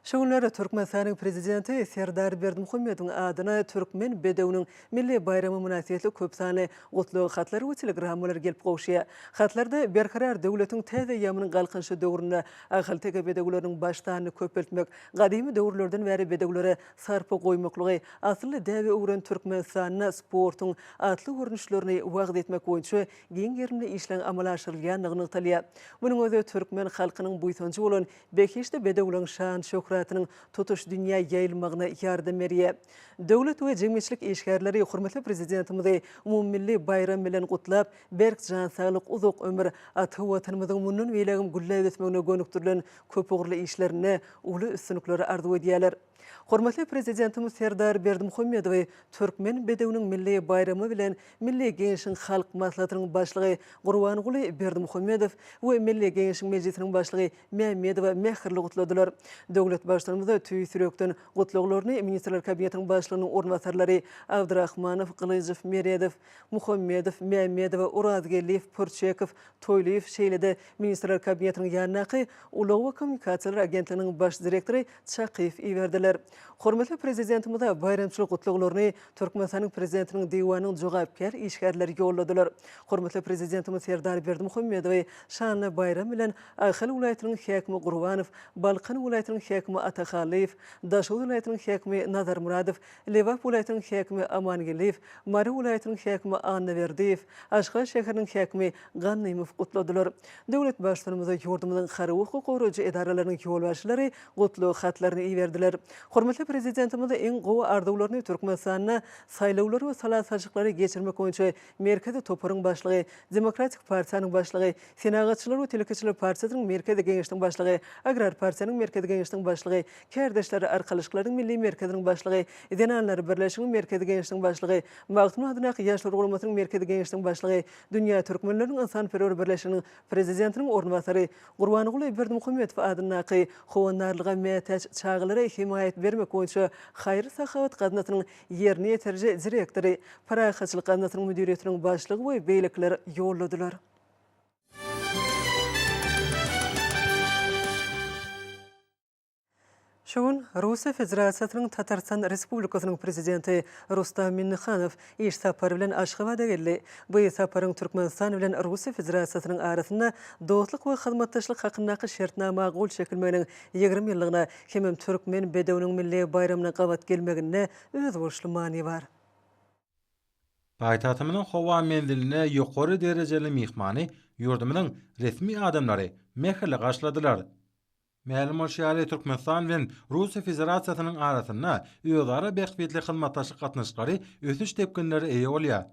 Şoğunları Türkmenistan'ın prezidenti Serdar Berdimuhamedov'un adına Türkmen bedewinin milli bayramı münasebetli köp sany gutluğu xatları ve telegrammalar gelip qoşuya. Xatlarda berkarar devletin täze ýamynyň galkynşy döwründe ahal-tege bedewleriniň başlaryny köpeltmek, gadimy döwürlerden bäri bedewlere sarpa goýmaklygy, asly däwe öwren Türkmenistanyna sportyň atly görnüşlerini wagt etmek boýunça giň ýerinde işler amala aşyrylýanyny talýar. Munyň özü Türkmen halkynyň buýsanjy bolan bekeşde bedewleriň şan şöhratynyň tutuş dünya yayılmağına yardım eriye. Devlet ve cemiyetçilik işgärleri hurmatly prezidentimizi umummilli bayram bilen gutlap, berk can sağlyk, uzak ömür aty watanymyzyň munun beýlegim güllep etmegine gönükdirilen köp ugurly işlerine uly üstünlikleri arzu edýärler. Hurmatly prezidentimiz Serdar Berdimuhamedow Türkmen bedewiniň milli bayramy bilen Milli Geňeşiň halk maslahatynyň başlygy Gurbanuly Berdimuhamedow we Milli Geňeşiň mejlisiniň başlygy Mehmedow mehirli gutladylar. Döwlet başlarymyz tüý sürekden gutluglaryny Ministrler Kabinetiniň başlygynyň ornwasarlary Abdurrahmanow, Qılıjov, Meredow, Muhammedow, Mehmedow, Urazgeliýew, Purçekow, Toýliýew şeýlede Ministrler Kabinetiniň ýanynaky Ulaw we Kommunikasiýalar Agentliginiň baş direktori Çakyýew iwerdiler. Hormatly prezidentimiz bayramçylyk gutluglaryny Türkmenistanyň prezidentiniň diwanynyň jogapkar işgärleri ýolladylar. Hormatly prezidentimiz Serdar Berdimuhamedow şanly bayram bilen Ahal welaýatynyň häkimi Gurbanow, Balkan welaýatynyň häkimi Ataxaliýew, Daşol welaýatynyň häkimi Nazar Muradow, Lewap welaýatynyň häkimi Amangeliýew, Mary welaýatynyň häkimi Annaberdiýew, Aşgabat şäheriniň häkimi Gannymow gutladylar. Döwlet başlarymyza ýurdumyzyň haryk goýrujy edaralarynyň ýolbaşçylary gutluk hatlaryny iwerdiler. Hormatly prezidentimiz en gowy arzuwlaryny Türkmenistanyna saýlawlar we salatçylyklary geçirmek boýunça merkezi toparyň başlygy, Demokratik Partiýanyň başlygy, Senagatçylar we Telekeçiler Partiýasynyň merkezi geňeşliğiniň başlygy, Agrar Partiýanyň merkezi geňeşliğiniň başlygy, Kerdeşleri Arkalyşyklaryň milli merkeziniň başlygy, Edenanlar Birleşiginiň merkezi geňeşliğiniň başlygy, Magdum Adynaky ýaşlar guramasynyň merkezi geňeşliğiniň başlygy, Dünýä Türkmenläriniň Insanperwer Birleşiginiň prezidentiniň ornwasary Gurbanuly Berdimuhamedow adynaky howandarlyga mätäç çağılary himayet vermek boýunça Haýry Sahabat gazinatynyň ýerine ýeterje direktory, Parahaçylyk gazinatynyň müdiriýetiniň başlygy we beýlekler ýolladylar. Şoň Russiýa Federasiýasynyň Tatarstan Respublikasynyň prezidenti Rustam Minnixanow iş sapary bilen Aşgabatda geldi. Bu saparyň Türkmenistan bilen Russiýa Federasiýasynyň arasynda dostluk we hyzmatdaşlyk hakyndaky şertnama gol çekilmeginiň 20 ýyllygyna hem Türkmen bedewiniň milli bayramyna gawat gelmegine öz boşly many bar. Paýtatymynyň howa menziline ýokary derejeli mihmany ýurdumynyň resmi adamlary mehirli gaşladylar. Ma'lum bolýary Türkmenistan bilen Russiýa Federasiýasynyň arasynda özara bäxbetli hyzmatdaşlyk gatnaşyklary ösüş tepkinleri eýe bolýar.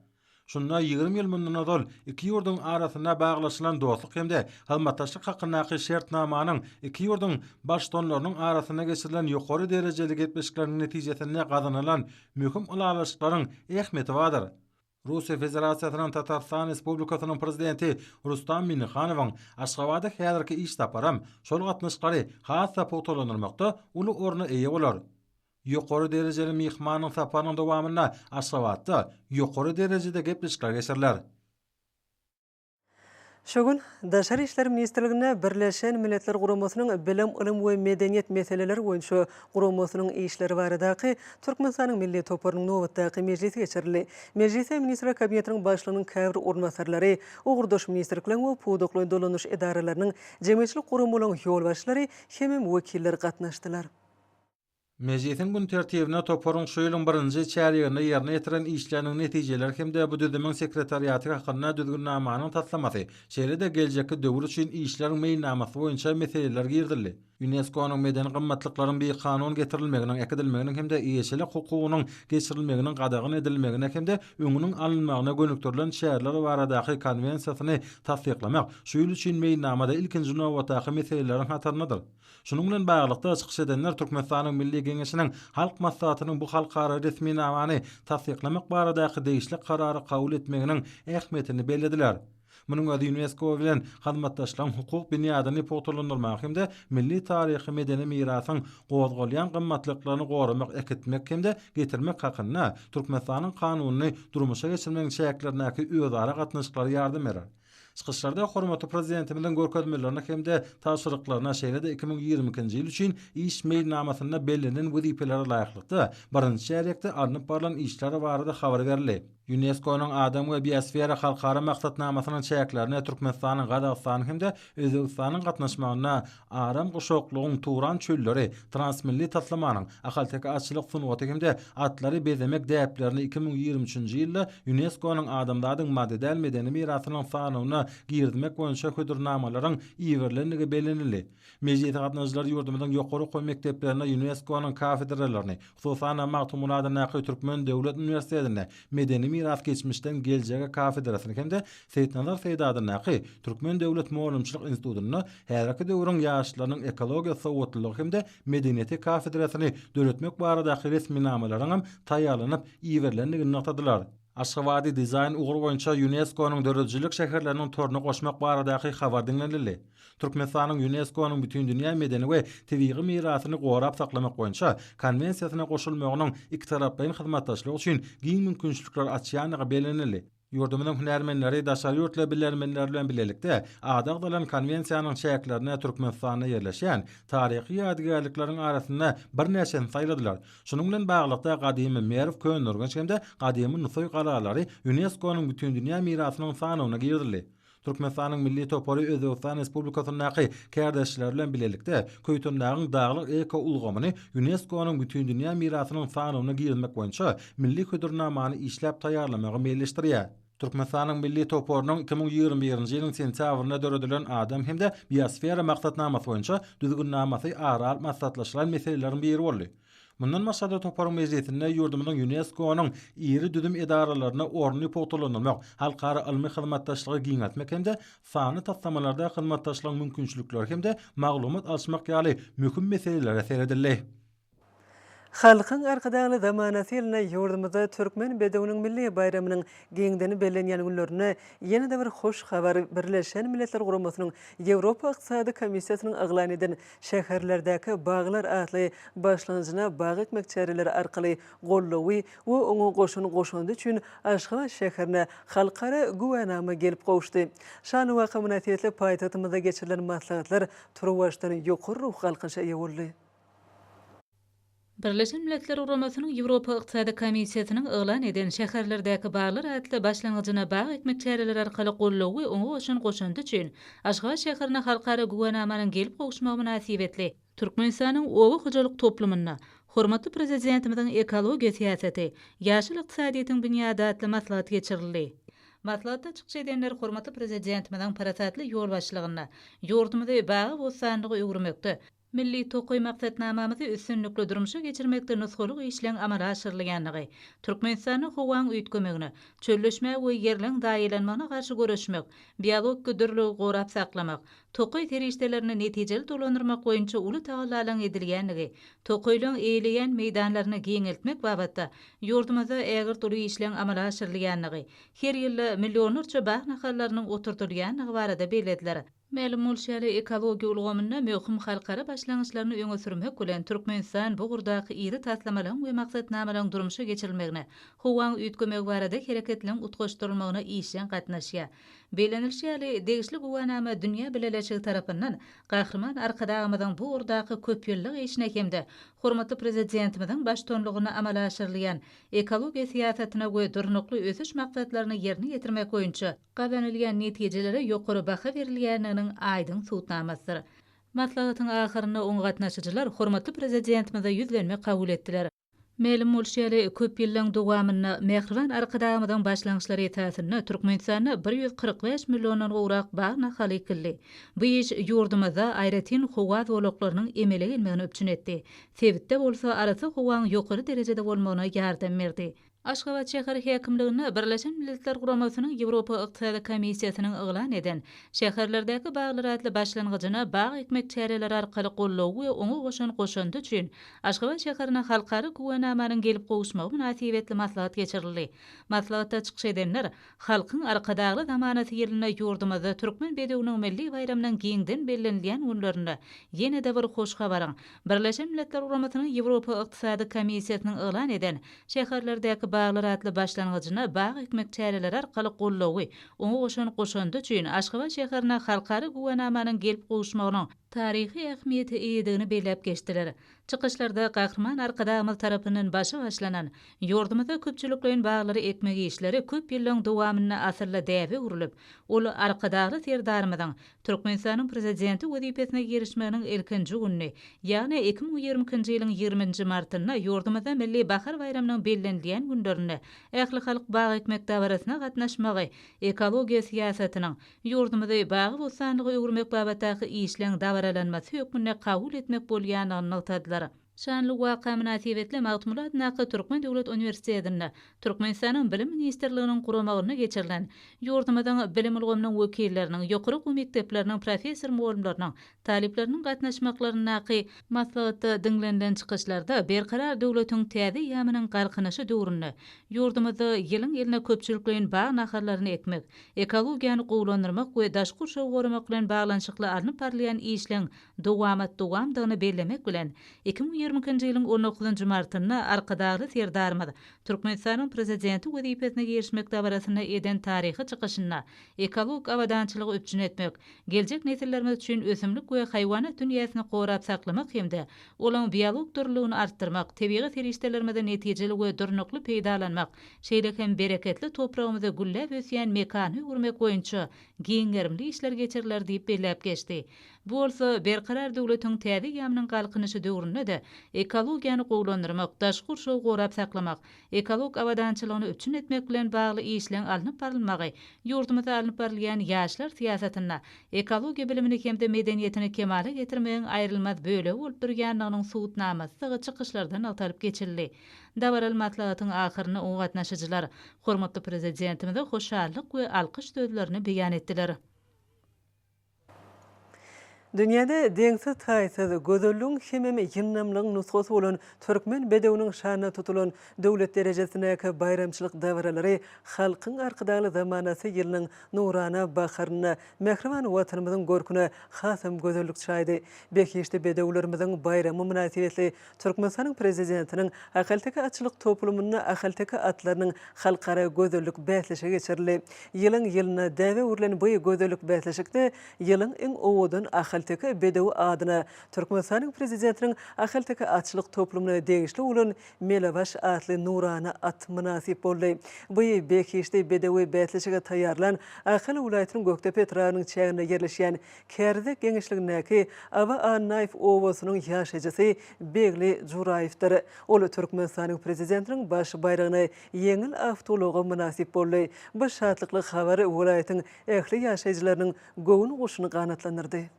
Şunda 20 ýyl mundan ozal iki ýurdun arasynda baglaşylan dostluk hemde hyzmatdaşlyk hakyndaky şertnamanyň iki ýurdun başdanlarynyň arasynda geçirilen ýokary derejeli getmişlikleriň netijesinde gazanylan möhüm ulalaşyklaryň ähmeti bardyr. Russiýa Federasiýasynyň Tatarstan Respublikasynyň prezidenti Rustam Minnixanowyň Aşgabatda häzirki iş saparam şol gatnaşyklary hassa putulanyrmakda uly orna eýe bolar. Ýokary derejeli mihmanyň saparynyň dowamynda Aşgabatda ýokary derejede gepleşikler geçirilýär. Şogun Daşary işler ministrligine Birleşen Milletler Guramasynyň bilim, ilim we medeniýet meseleleri boýunça guramasynyň işleri baradaky Türkmenistanyň milli toparynyň nowatdaky mejlisi geçirildi. Mejlise Ministrler Kabinetiniň başlygynyň käbir ornwasarlary, ugurdaş ministrlikler we puwdukly dolanyş edaralarynyň jemgyýetçilik guramalaryň ýolbaşçylary hem wekiller gatnaşdylar. Meclisin gün tertibine toporun şöylün birinci çäreginde ýerine ýetiren işleriniň netijeleri hemde bu düzümiň sekretariaty hakkynda düzgünnamanın tatlamasy, şeýle de geljekki döwür üçin işleriň meýilnamasy boýunça meseleler girdildi. UNESCO-nyň medeni gymmatlyklaryň bir kanun getirilmeginiň, ekidilmeginiň hemde eýeşilik hukugynyň geçirilmeginiň gadagyn edilmegine hemde öňüniň alynmagyna gönükdirilen şäherler baradaky konwensiýasyny tasdiklamak şuýl üçin meýilnamada ilkinji nowatdaky meseleleriň hataryndadyr. Şunun bilen baglykda çykyş edenler Türkmenistanyň Milli Geňeşiniň halk maslahatynyň bu halkara resmi namany tasdiklamak baradaky deýişlik karary kabul etmeginiň ähmiýetini bellediler. Munyň özi UNESCO bilen hyzmatdaşlygyň hukuk binýadyny poturlandyrmak hemde milli taryhy medeni mirasyň gozgolýan gymmatlyklaryny goramak, ekitmek hemde getirmek hakynda Türkmenistanyň kanunyny durmuşa geçirmegiň şäherlerindäki özara gatnaşyklary ýardam berer. Çykyşlarda hormatly prezidentimiň görkezmelerine hemde taşyryklaryna şeýle de 2022-nji ýyl üçin iş meýilnamasyna bellenen wezipelere laýyklykda birinji çärekde alınıp barylan işleri barada habar berildi. UNESCO-nyň Adam we Biosfera halkara maksatnamasynyň çäklerini Türkmenistanyň, Gazagystanyň hemde Özbegistanyň gatnaşmagyna Aram goşoklugyň Turan çölleri transmilli taslamanyň ahalteka açylyk sunuwaty hemde atlary bezemek däplerini 2023-nji ýylda UNESCO-nyň adamlaryň maddedäl medeni mirasynyň sanawyna girmek boýunça hödürnamalaryň iýerlenligi bellenildi. Mejlis gatnaşjylar ýurdumyň ýokary goý mekdeplerine UNESCO-nyň kafedralaryny, hususan Magtumuradyn Türkmen Döwlet Üniversitetine medeni miras geçmişden geljege kafedrasyny hemde Seýitnazar Seýdadyň Türkmen Döwlet Moğolumçylyk Institutuny häzirki döwrüň ýaşlarynyň ekologiýa sowatlylygy hemde medeniýeti kafedrasyny döretmek baradaky resmi namalaryň taýýarlanyp iýerlenligini noktadylar. Aşgabatly dizayn ugry boýunça UNESCO-nyň döredjilik şäherleriniň toruny goşmak baradaky habar dinlenildi. Türkmenistanyň UNESCO-nyň bütün dünýä medeni we tebigy mirasyny gorap saklamak boýunça konwensiýasyna goşulmagynyň iki tarapdaýyn hyzmatdaşlygy üçin giň mümkinçilikler açýanyny bellenildi. Ýurdumyň hünärmenleri daşary ýurtla bilermenler bilen bilelikde adagdalan konwensiýanyň şäherlerine Türkmenistanda ýerleşýän taryhy ýadygärlikleriň arasynda bir näçeni saýladylar. Şunun bilen baglykda gadymy Merw Könürgünç hemde gadymy Nusoy galalary UNESCO-nyň bütün dünýä mirasynyň sanawyna girdildi. Türkmenistanyň milli topory Özbegistan Respublikasynyň kärdeşleri bilen bilelikde köýtünläriň daglyk eko ulgamyny UNESCO-nyň bütün dünýä mirasynyň sanawyna girmek boýunça milli hödürnamany işläp taýýarlamagy meýilleşdirýär. Türkmenistanyň milli toporynyň 2021-nji ýylyň sentýabrynda döredilen Adam hemde Biosfera maksatnamasy boýunça düzgünnamasy aral maksatlaşylan meseleleriň biri boldy. Mundan maksada toporyň mejlisinde ýurdumyň UNESCO-nyň iri düzüm edaralaryna orny poturlandyrmak, halkara ilmi hyzmatdaşlygy giňetmek hemde sany taslamalarda hyzmatdaşlygyň mümkinçilikleri hemde maglumat alşmak ýaly möhüm meselelere seredildi. Halkyň arkadagy zamanaty ýylyna ýurdumyzda Türkmen bedewiniň milli bayramynyň geňdeni bellenýän günlerine ýene-de bir hoş habar Birleşen Milletler Guramasynyň Ýewropa Iqtisady Komissiýasynyň aglan eden şäherlerdäki baglar atly başlangyjyna bag etmek çäreleri arkaly gollawy we oňa goşuny üçin Aşgabat şäherine halkara güwenname gelip gowuşdy. Şany waka münasibetli paýtagtymyzda geçirilen maslahatlar turwaşdan ýokary ruh halkynça ýa boldy. Birleşen Milletler Guramasynyň Ýewropa Iqtisady Komissiýasynyň elan eden şäherlerdäki baglar atly başlangyjyna bag etmek çäreleri arkaly gollawy oňa goşundy üçin Aşgabat şäherine halkara güwennamanyň gelip gowuşmagy münasibetli Türkmenistanyň owa hojalyk toplumyna hormatly prezidentimiziň ekologiýa siýasaty, ýaşyl ykdysadyýatyň binýada atly maslahat geçirildi. Maslahatda çykyş edenler hormatly prezidentimiziň parasatly ýol başlygyna ýurdumyzda bagy bosanlygy öwrümekde milli tokoy maksatnamamyzy üstünlikli durmuşa geçirmekde nusgalyk işleň amala aşyrylýanlygy, Türkmenistanyň howaň üýtgemegine, çölleşme we ýerleň daýylanmagyna garşy görüşmek, biolog güdürlügi gorap saklamak, tokoy terişdelerini netijeli dolandyrmak boýunça uly tagallaryň edilýänligi, tokoylaň eýleýän meýdanlaryny giňeltmek babatda ýurdumyzda ägir duruy işleň amala aşyrylýanlygy, her ýyly millionlarça bag nahallarynyň oturdyrýanlygy barada belediler. Ma'lum bolşaly ekologiýa ulgamyna möhüm halkara başlangyçlaryny öňe sürmek bilen Türkmenistan bu gurdaky iri taslamalaryň we maksatnamalaryň durmuşa geçirilmegine, howaň üýtgemek barada hereketleň utgaşdyrylmagyna işleň gatnaşýar. Belenilşäli degişli güwenname dünýä bileleşigi tarapyndan gahrman arkadagymyzyň bu urdaky köp ýyllyk işine hemde hormatly prezidentimiziň baştonlugyna amala aşyrylýan ekologiýa siýasatyna we durnukly ösüş maksatlaryny ýerine ýetirmek boýunça galanylýan netijelere ýokary baha berilýänliginiň aýdyn suwtnamasydyr. Maslahatyň ahyryna oň gatnaşyjylar hormatly prezidentimize yüzlenme kabul etdiler. Melim bolşýaly köp ýyllyň dowamyna Mehriban arkadamydan başlangyçlary etäsinde Türkmenistana 145 milliondan gowrak bağ nahal ekildi. Bu iş ýurdumyzda aýratyn howa zowlaklarynyň emele gelmegini öpçün etdi. Sebitde bolsa arasy howaň ýokary derejede bolmagyna ýardam berdi. Aşgabat şäher häkimligine Birleşen Milletler Guramasynyň Ýewropa Ykdysady Komissiýasynyň eglan eden şäherlerdäki baglar adly başlangyjyna bag ekmek çäreleri arkaly gollaw we oňa goşan goşandy üçin Aşgabat şäherine halkary güwenamanyň gelip gowuşmagy münasibetli maslahat geçirildi. Maslahatda çykyş edenler halkyň arkadagly zamanaty ýerine ýurdumyzda türkmen bedewiniň milli bayramynyň giňden bellenilýän günlerini ýene-de bir hoş habaraň Birleşen Milletler Guramasynyň Ýewropa Ykdysady Komissiýasynyň eglan eden şäherlerdäki baglar adly başlangyjyna bag ekmek çäreleri arkaly gollawy oňa goşan goşandy üçin Aşgabat şäherine halkary güwenamanyň gelip gowuşmagynyň tarihi ähmiýeti ýedigini belläp geçdiler. Çykyşlarda gahrman arkadamyz tarapyndan başlanan ýurdumyzda köpçüliklerin baglary ekmek işleri köp ýyllyň dowamyna asyrla däwe urulyp, ol arkadagy serdarymyň Türkmenistanyň prezidenti wezipesine girişmeginiň ilkinji gününi, ýagny 2022-nji ýylyň 20-nji martyna ýurdumyzda milli bahar bayramynyň bellenilýän günlerini ähli halk bag ekmek dawarasyna gatnaşmagy, ekologiýa siýasatynyň ýurdumyzda bag bosanlygy öwürmek babaty işleň dawaralanmasy hökmüne kabul etmek bolýanyny noktadylar. Şanly waka münasibetli Magtumurat Nakı Türkmen Döwlet Uniwersitetinde Türkmenistanyň Bilim Ministrliginiň guramagyna geçirilen ýurdumyzyň bilim ilgiminiň wekilleriniň, ýokary mekdepleriniň professor muallimläriniň, talipleriniň gatnaşmaklaryna naky maslahatda diňlenilen çykyşlarda berkarar döwletiň täze ýamynyň galkynyşy döwründe ýurdumyzda ýylyň ýylyna köpçüliklerin bag naharlaryny ekmek, ekologiýany gowlandyrmak we daşgurşaw goramak bilen baglanşykly alnyp barlayan işleň dowamdygyny bellemek bilen 2020-nji ýylyň 19-njy martyna arkadagy serdarymyz Türkmenistanyň prezidenti wezipesine girişmek dawarasyna eden taryhy çykyşyna ekolog awadançylygy öpçün etmek, geljek nesillerimiz üçin ösümlik we haýwanat dünýäsini gorap saklamak hemde olaň biolog durlugyny artdyrmak, tebigy feriştelerimize netijeli we durnukly peýdalanmak, şeýle hem bereketli topragymyzda güllep ösýän mekany urmek boýunça giňerimli işler geçiriler diýip belläp geçdi. Bu bolsa berkarar döwletiň täze ýamynyň galkynyşy döwründe de ekologiýany gowlandyrmak, daşgurşaw gorap saklamak, ekolog awadançylygyny öpçün etmek bilen bagly işleň alnyp barylmagy, ýurdumyzda alnyp barylýan ýaşlar siýasatyna, ekologiýa bilimini hemde medeniýetini kemale getirmegiň aýrylmaz bölegi bolup durýanynyň suwutnamasy çykyşlardan altalyp geçirildi. Dawaral maslahatyň ahyryna o gatnaşyjylar hormatly prezidentimize hoşallyk we alkyş sözlerini beýan etdiler. Dünyada deňsiz taýsyz gözelligiň hemem ýynnamlyň nusgasy bolan türkmen bedewiniň şanyna tutulan döwlet derejesindäki bayramçylyk dawaralary halkyň arkadagy zamanasy ýylynyň nurana baharyna Mehriban watanymyzyň görküne hasam gözellik çaýdy. Beýleşde bedewlerimiziň bayramy münasibetli Türkmenistanyň prezidentiniň ahalteki açylyk toplumyna ahalteki atlarynyň halkara gözellik bäsleşe geçirildi. Ýylyň ýylyna däwe urlan bu gözellik bäsleşikde ýylyň iň owadan ahalteki bedewi adyna Türkmenistanyň prezidentiniň ahalteki açylyk toplumyna degişli bolan Melabaş adly nurana at münasip boldy. Bu beýleşde bedewi bäsleşige taýýarlan Ahal welaýatynyň Göktepe tragynyň çäginde ýerleşýän Kärdek geňişligindäki Aba Annaýew owasynyň ýaşajysy Begli Juraýewdir. Ol Türkmenistanyň prezidentiniň baş bayragyna ýeňil awtologa münasip boldy. Bu şatlykly habary welaýatyň ähli ýaşajylarynyň gowun goşuny ganatlandyrdy.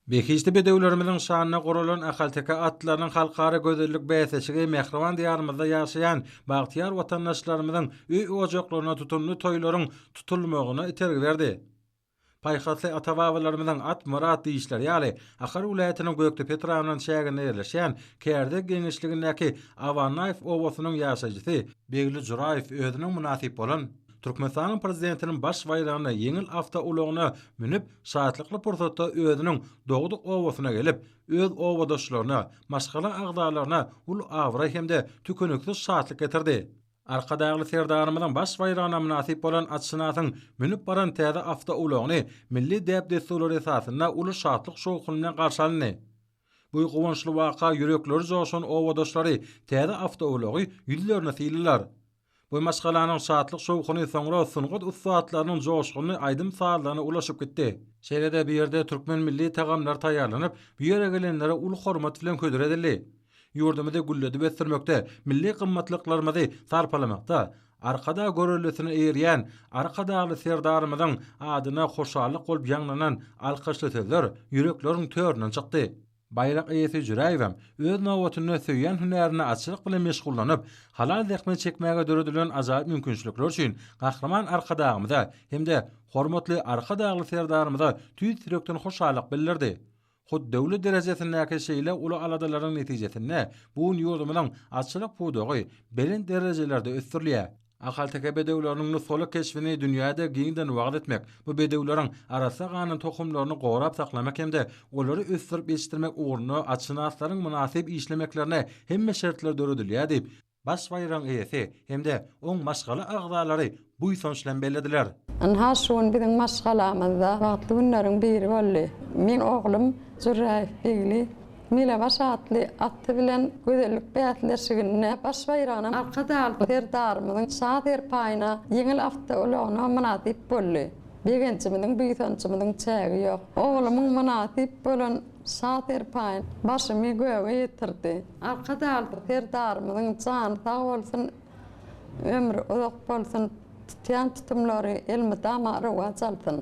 Beýleşde bedewlerimiziň şanyna guralan ahalteki atlarynyň halkara gözellik bäsleşigi Mehriban diýarymyzda ýaşaýan bagtyar watandaşlarymyzyň üý ojaklaryna tutumly toýlaryň tutulmagyna itergi berdi. Paýhasy ata-babalarymyzyň at murat diýişleri ýaly Ahar welaýatynyň Göktepe tragynyň şäherinde ýerleşýän Kärdek geňişligindäki Awannaýew owasynyň ýaşajysy Begli Juraýew özüniň münasip bolan Türkmenistanyň prezidentiniň baş bayragyna ýeňil awta ulagyna minip şatlykly pursatda özüniň dogduk owasyna gelip öz owadaşlaryna, maşgala agdalaryna ul awra hemde tükünüksiz şatlyk getirdi. Arkadagy serdarymyzyň baş bayragyna münasip bolan atşynatyň minip baran täze awta ulagyny milli däp desturlary esasyna ul şatlyk şowkuny bilen garşalandy. Bu gowunçly waka ýürekleri joşan owadaşlary täze awta ulagy ýüzlerine sildiler. Bu maşgalanyň şatlyk şowkuny soňra sungat ustaatlarynyň joşguny aýdym saatlaryna ulaşyp gitdi. Şeýlede bir ýerde türkmen milli tagamlar taýýarlanyp, bu ýere gelenlere ul hormat bilen ködür edildi. Ýurdumyzda gülledi besdirmekde, milli gymmatlyklarymy sarpalamakda, arkada görülesini eýerýän, arkadaly serdarymyzyň adyna hoşallyk bolup ýanglanan alkyşly sözler ýürekleriň töründen çykdy. Bayrak eýesi Jüraýewem öz nawatyny söýýän hünärine açylyk bilen meşgullanyp, halal zähme çekmäge döredilen ajaýyp mümkinçilikler üçin gahraman arkadagymyza hemde hormatly arkadagly serdarymyza tüýt ýürekden hoşallyk bildirdi. Hud döwlet derejesindäki şeýle uly aladalaryň netijesinde bu ýurdumyň açylyk pudugy belin derejelerde ösdürilýär. Ahalteke bedewlarynyň nusoly keşfini dünýäde giňden wagt etmek, bu bedewlaryň arasa ganyň tohumlaryny gorap saklamak hemde olary ösdürip yetişdirmek uğruna açynaslaryň münasip işlemeklerine hemme şertler döredilýär diýip baş bayram eýesi hemde oň maşgaly agdalary bu soňçlan bellediler. Anha şuun bizim maşgalamyzda wagtly günleriň biri boldy. Men oglum Zürräýew Begli Mile başatly atty bilen gözellik bätleşigine baş bayrağına arkadaly serdarymyň şaher paýyna ýeňil awtolagyna manatyp boldy. Begençimiň büýtänçimiň çägi ýok. Oglumyň manatyp bolan şaher paýyn başymy göwe ýetirdi. Arkadaly serdarymyň jan sag bolsun, ömrü uzak bolsun, tutýan tutumlary elmi damary wajalsyn.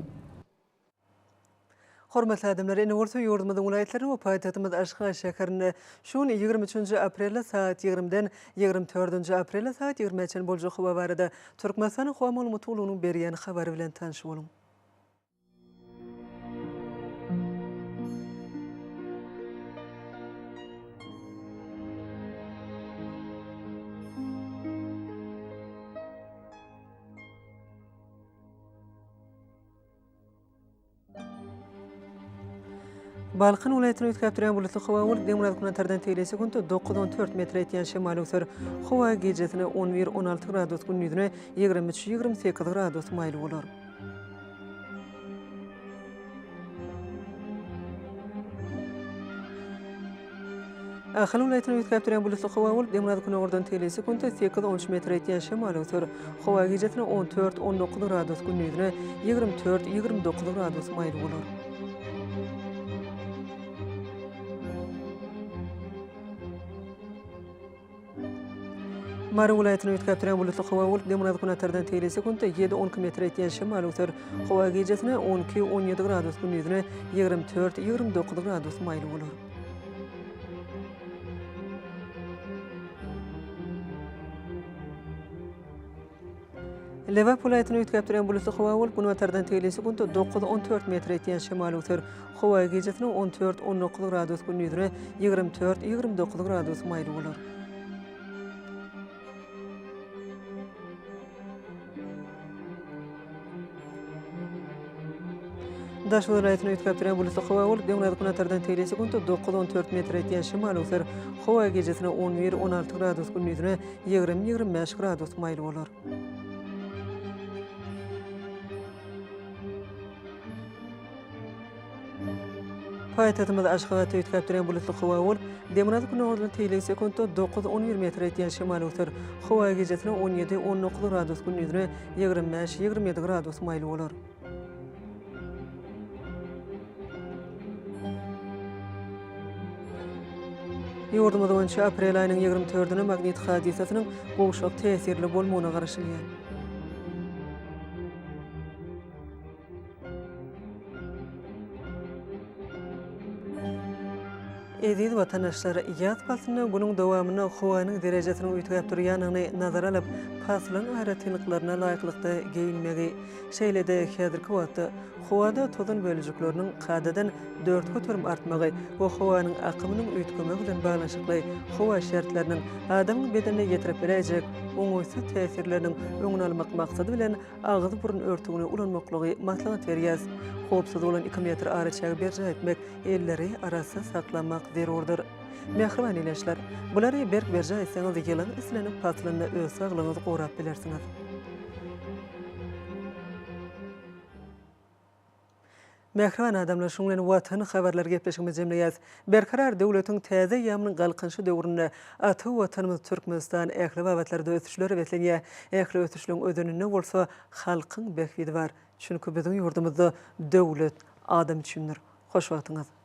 Hormatly adamlar, ene orta ýurdumyzyň welaýatlary we paýtagtymyz Aşgabat şäherinde şuny 23-nji aprel saat 20-den 24-nji aprel saat 20-çe boljak howa barada Türkmenistan howa maglumaty ulunyň berýän habary bilen tanşy boluň. Balkın welaýatyny ötkäp duran bulutly howa bolup Demiralkyna tardan teýle sekund 9-14 metr etýän şemal öser. Howa gecesine 11-16 gradus gündüzüne 23-28 gradus maýly bolar. Ahal welaýatyny ötkäp duran bulutly howa bolup Demiralkyna ordan teýle sekund 8-13 metr etýän şemal öser. Howa gecesine 14-19 gradus gündüzüne 24-29 gradus maýly bolar. Mara welaýatyny ötkäp duran bulutly howa bolup Demiralkyna tardan teýle sekund 7-12 metr etýän şemal öser. Howa gecesine 12-17 gradus gündüzüne 24-29 gradus maýly bolar. Lewap welaýatyny ötkäp duran bulutly howa bolup Gunwa tardan teýle sekund 9-14 metr etýän şemal öser. Howa gecesine 14-19 gradus gündüzüne 24-29 gradus maýly bolar. Daş welaýatyny ötkäp duran bulutly howa bolup Demiralkyna tardan teýle sekund 9-14 metr etýän şemal öser. Howa gecesine 11-16 gradus gündüzüne 20-25 gradus maýly bolar. Paýtagtymyz Aşgabatda ötkäp duran bulutly howa bolup Demiralkyna ordan teýle sekund 9-11 metr etýän şemal öser. Howa gecesine 17-19 gradus gündüzüne 25-27 gradus maýly bolar. Ýurdumyz boýunça aprel aýynyň 24-dine magnit hadisasynyň gowşak täsirli bolmagyna garaşylýar. Eziz vatandaşlar, ýaz pasyna bunyň dowamyna howanyň derejesini öýtgäp durýanyny nazara alyp, pasylaryň aýratynlyklaryna laýyklykda geyinmegi, şeýlede häzirki wagtda howada tozan bölejikleriniň kadadan 4 hötürüm artmagy we howanyň akymynyň öýtgemi bilen baglanşykly howa şertleriniň adamyň bedenine ýetirip berejek oňoýsuz täsirleriniň öňüne almak maksady bilen agyzy burun örtügüne ulanmaklygy maslahat berýär. Howpsuz bolan 2 metr araçagy berje etmek elleri arasy saklamak zerurdur. Mehriban eleşler, bulary berk berje etseňiz ýylyň islenip paslanyny öz saglygyňyzy gorap bilersiňiz. Mehriban adamlar şuňlan watan habarlar gepleşigimiz jemleýäs. Berkarar döwletiň täze ýamynyň galkynşy döwründe aty watanymyz Türkmenistan ähli wagtlarda ötüşleri betlenýär. Ähli ötüşlüň ödününe bolsa halkyň behwidi bar. Çünki biziň ýurdumyzda döwlet adam üçindir. Hoş wagtyňyz.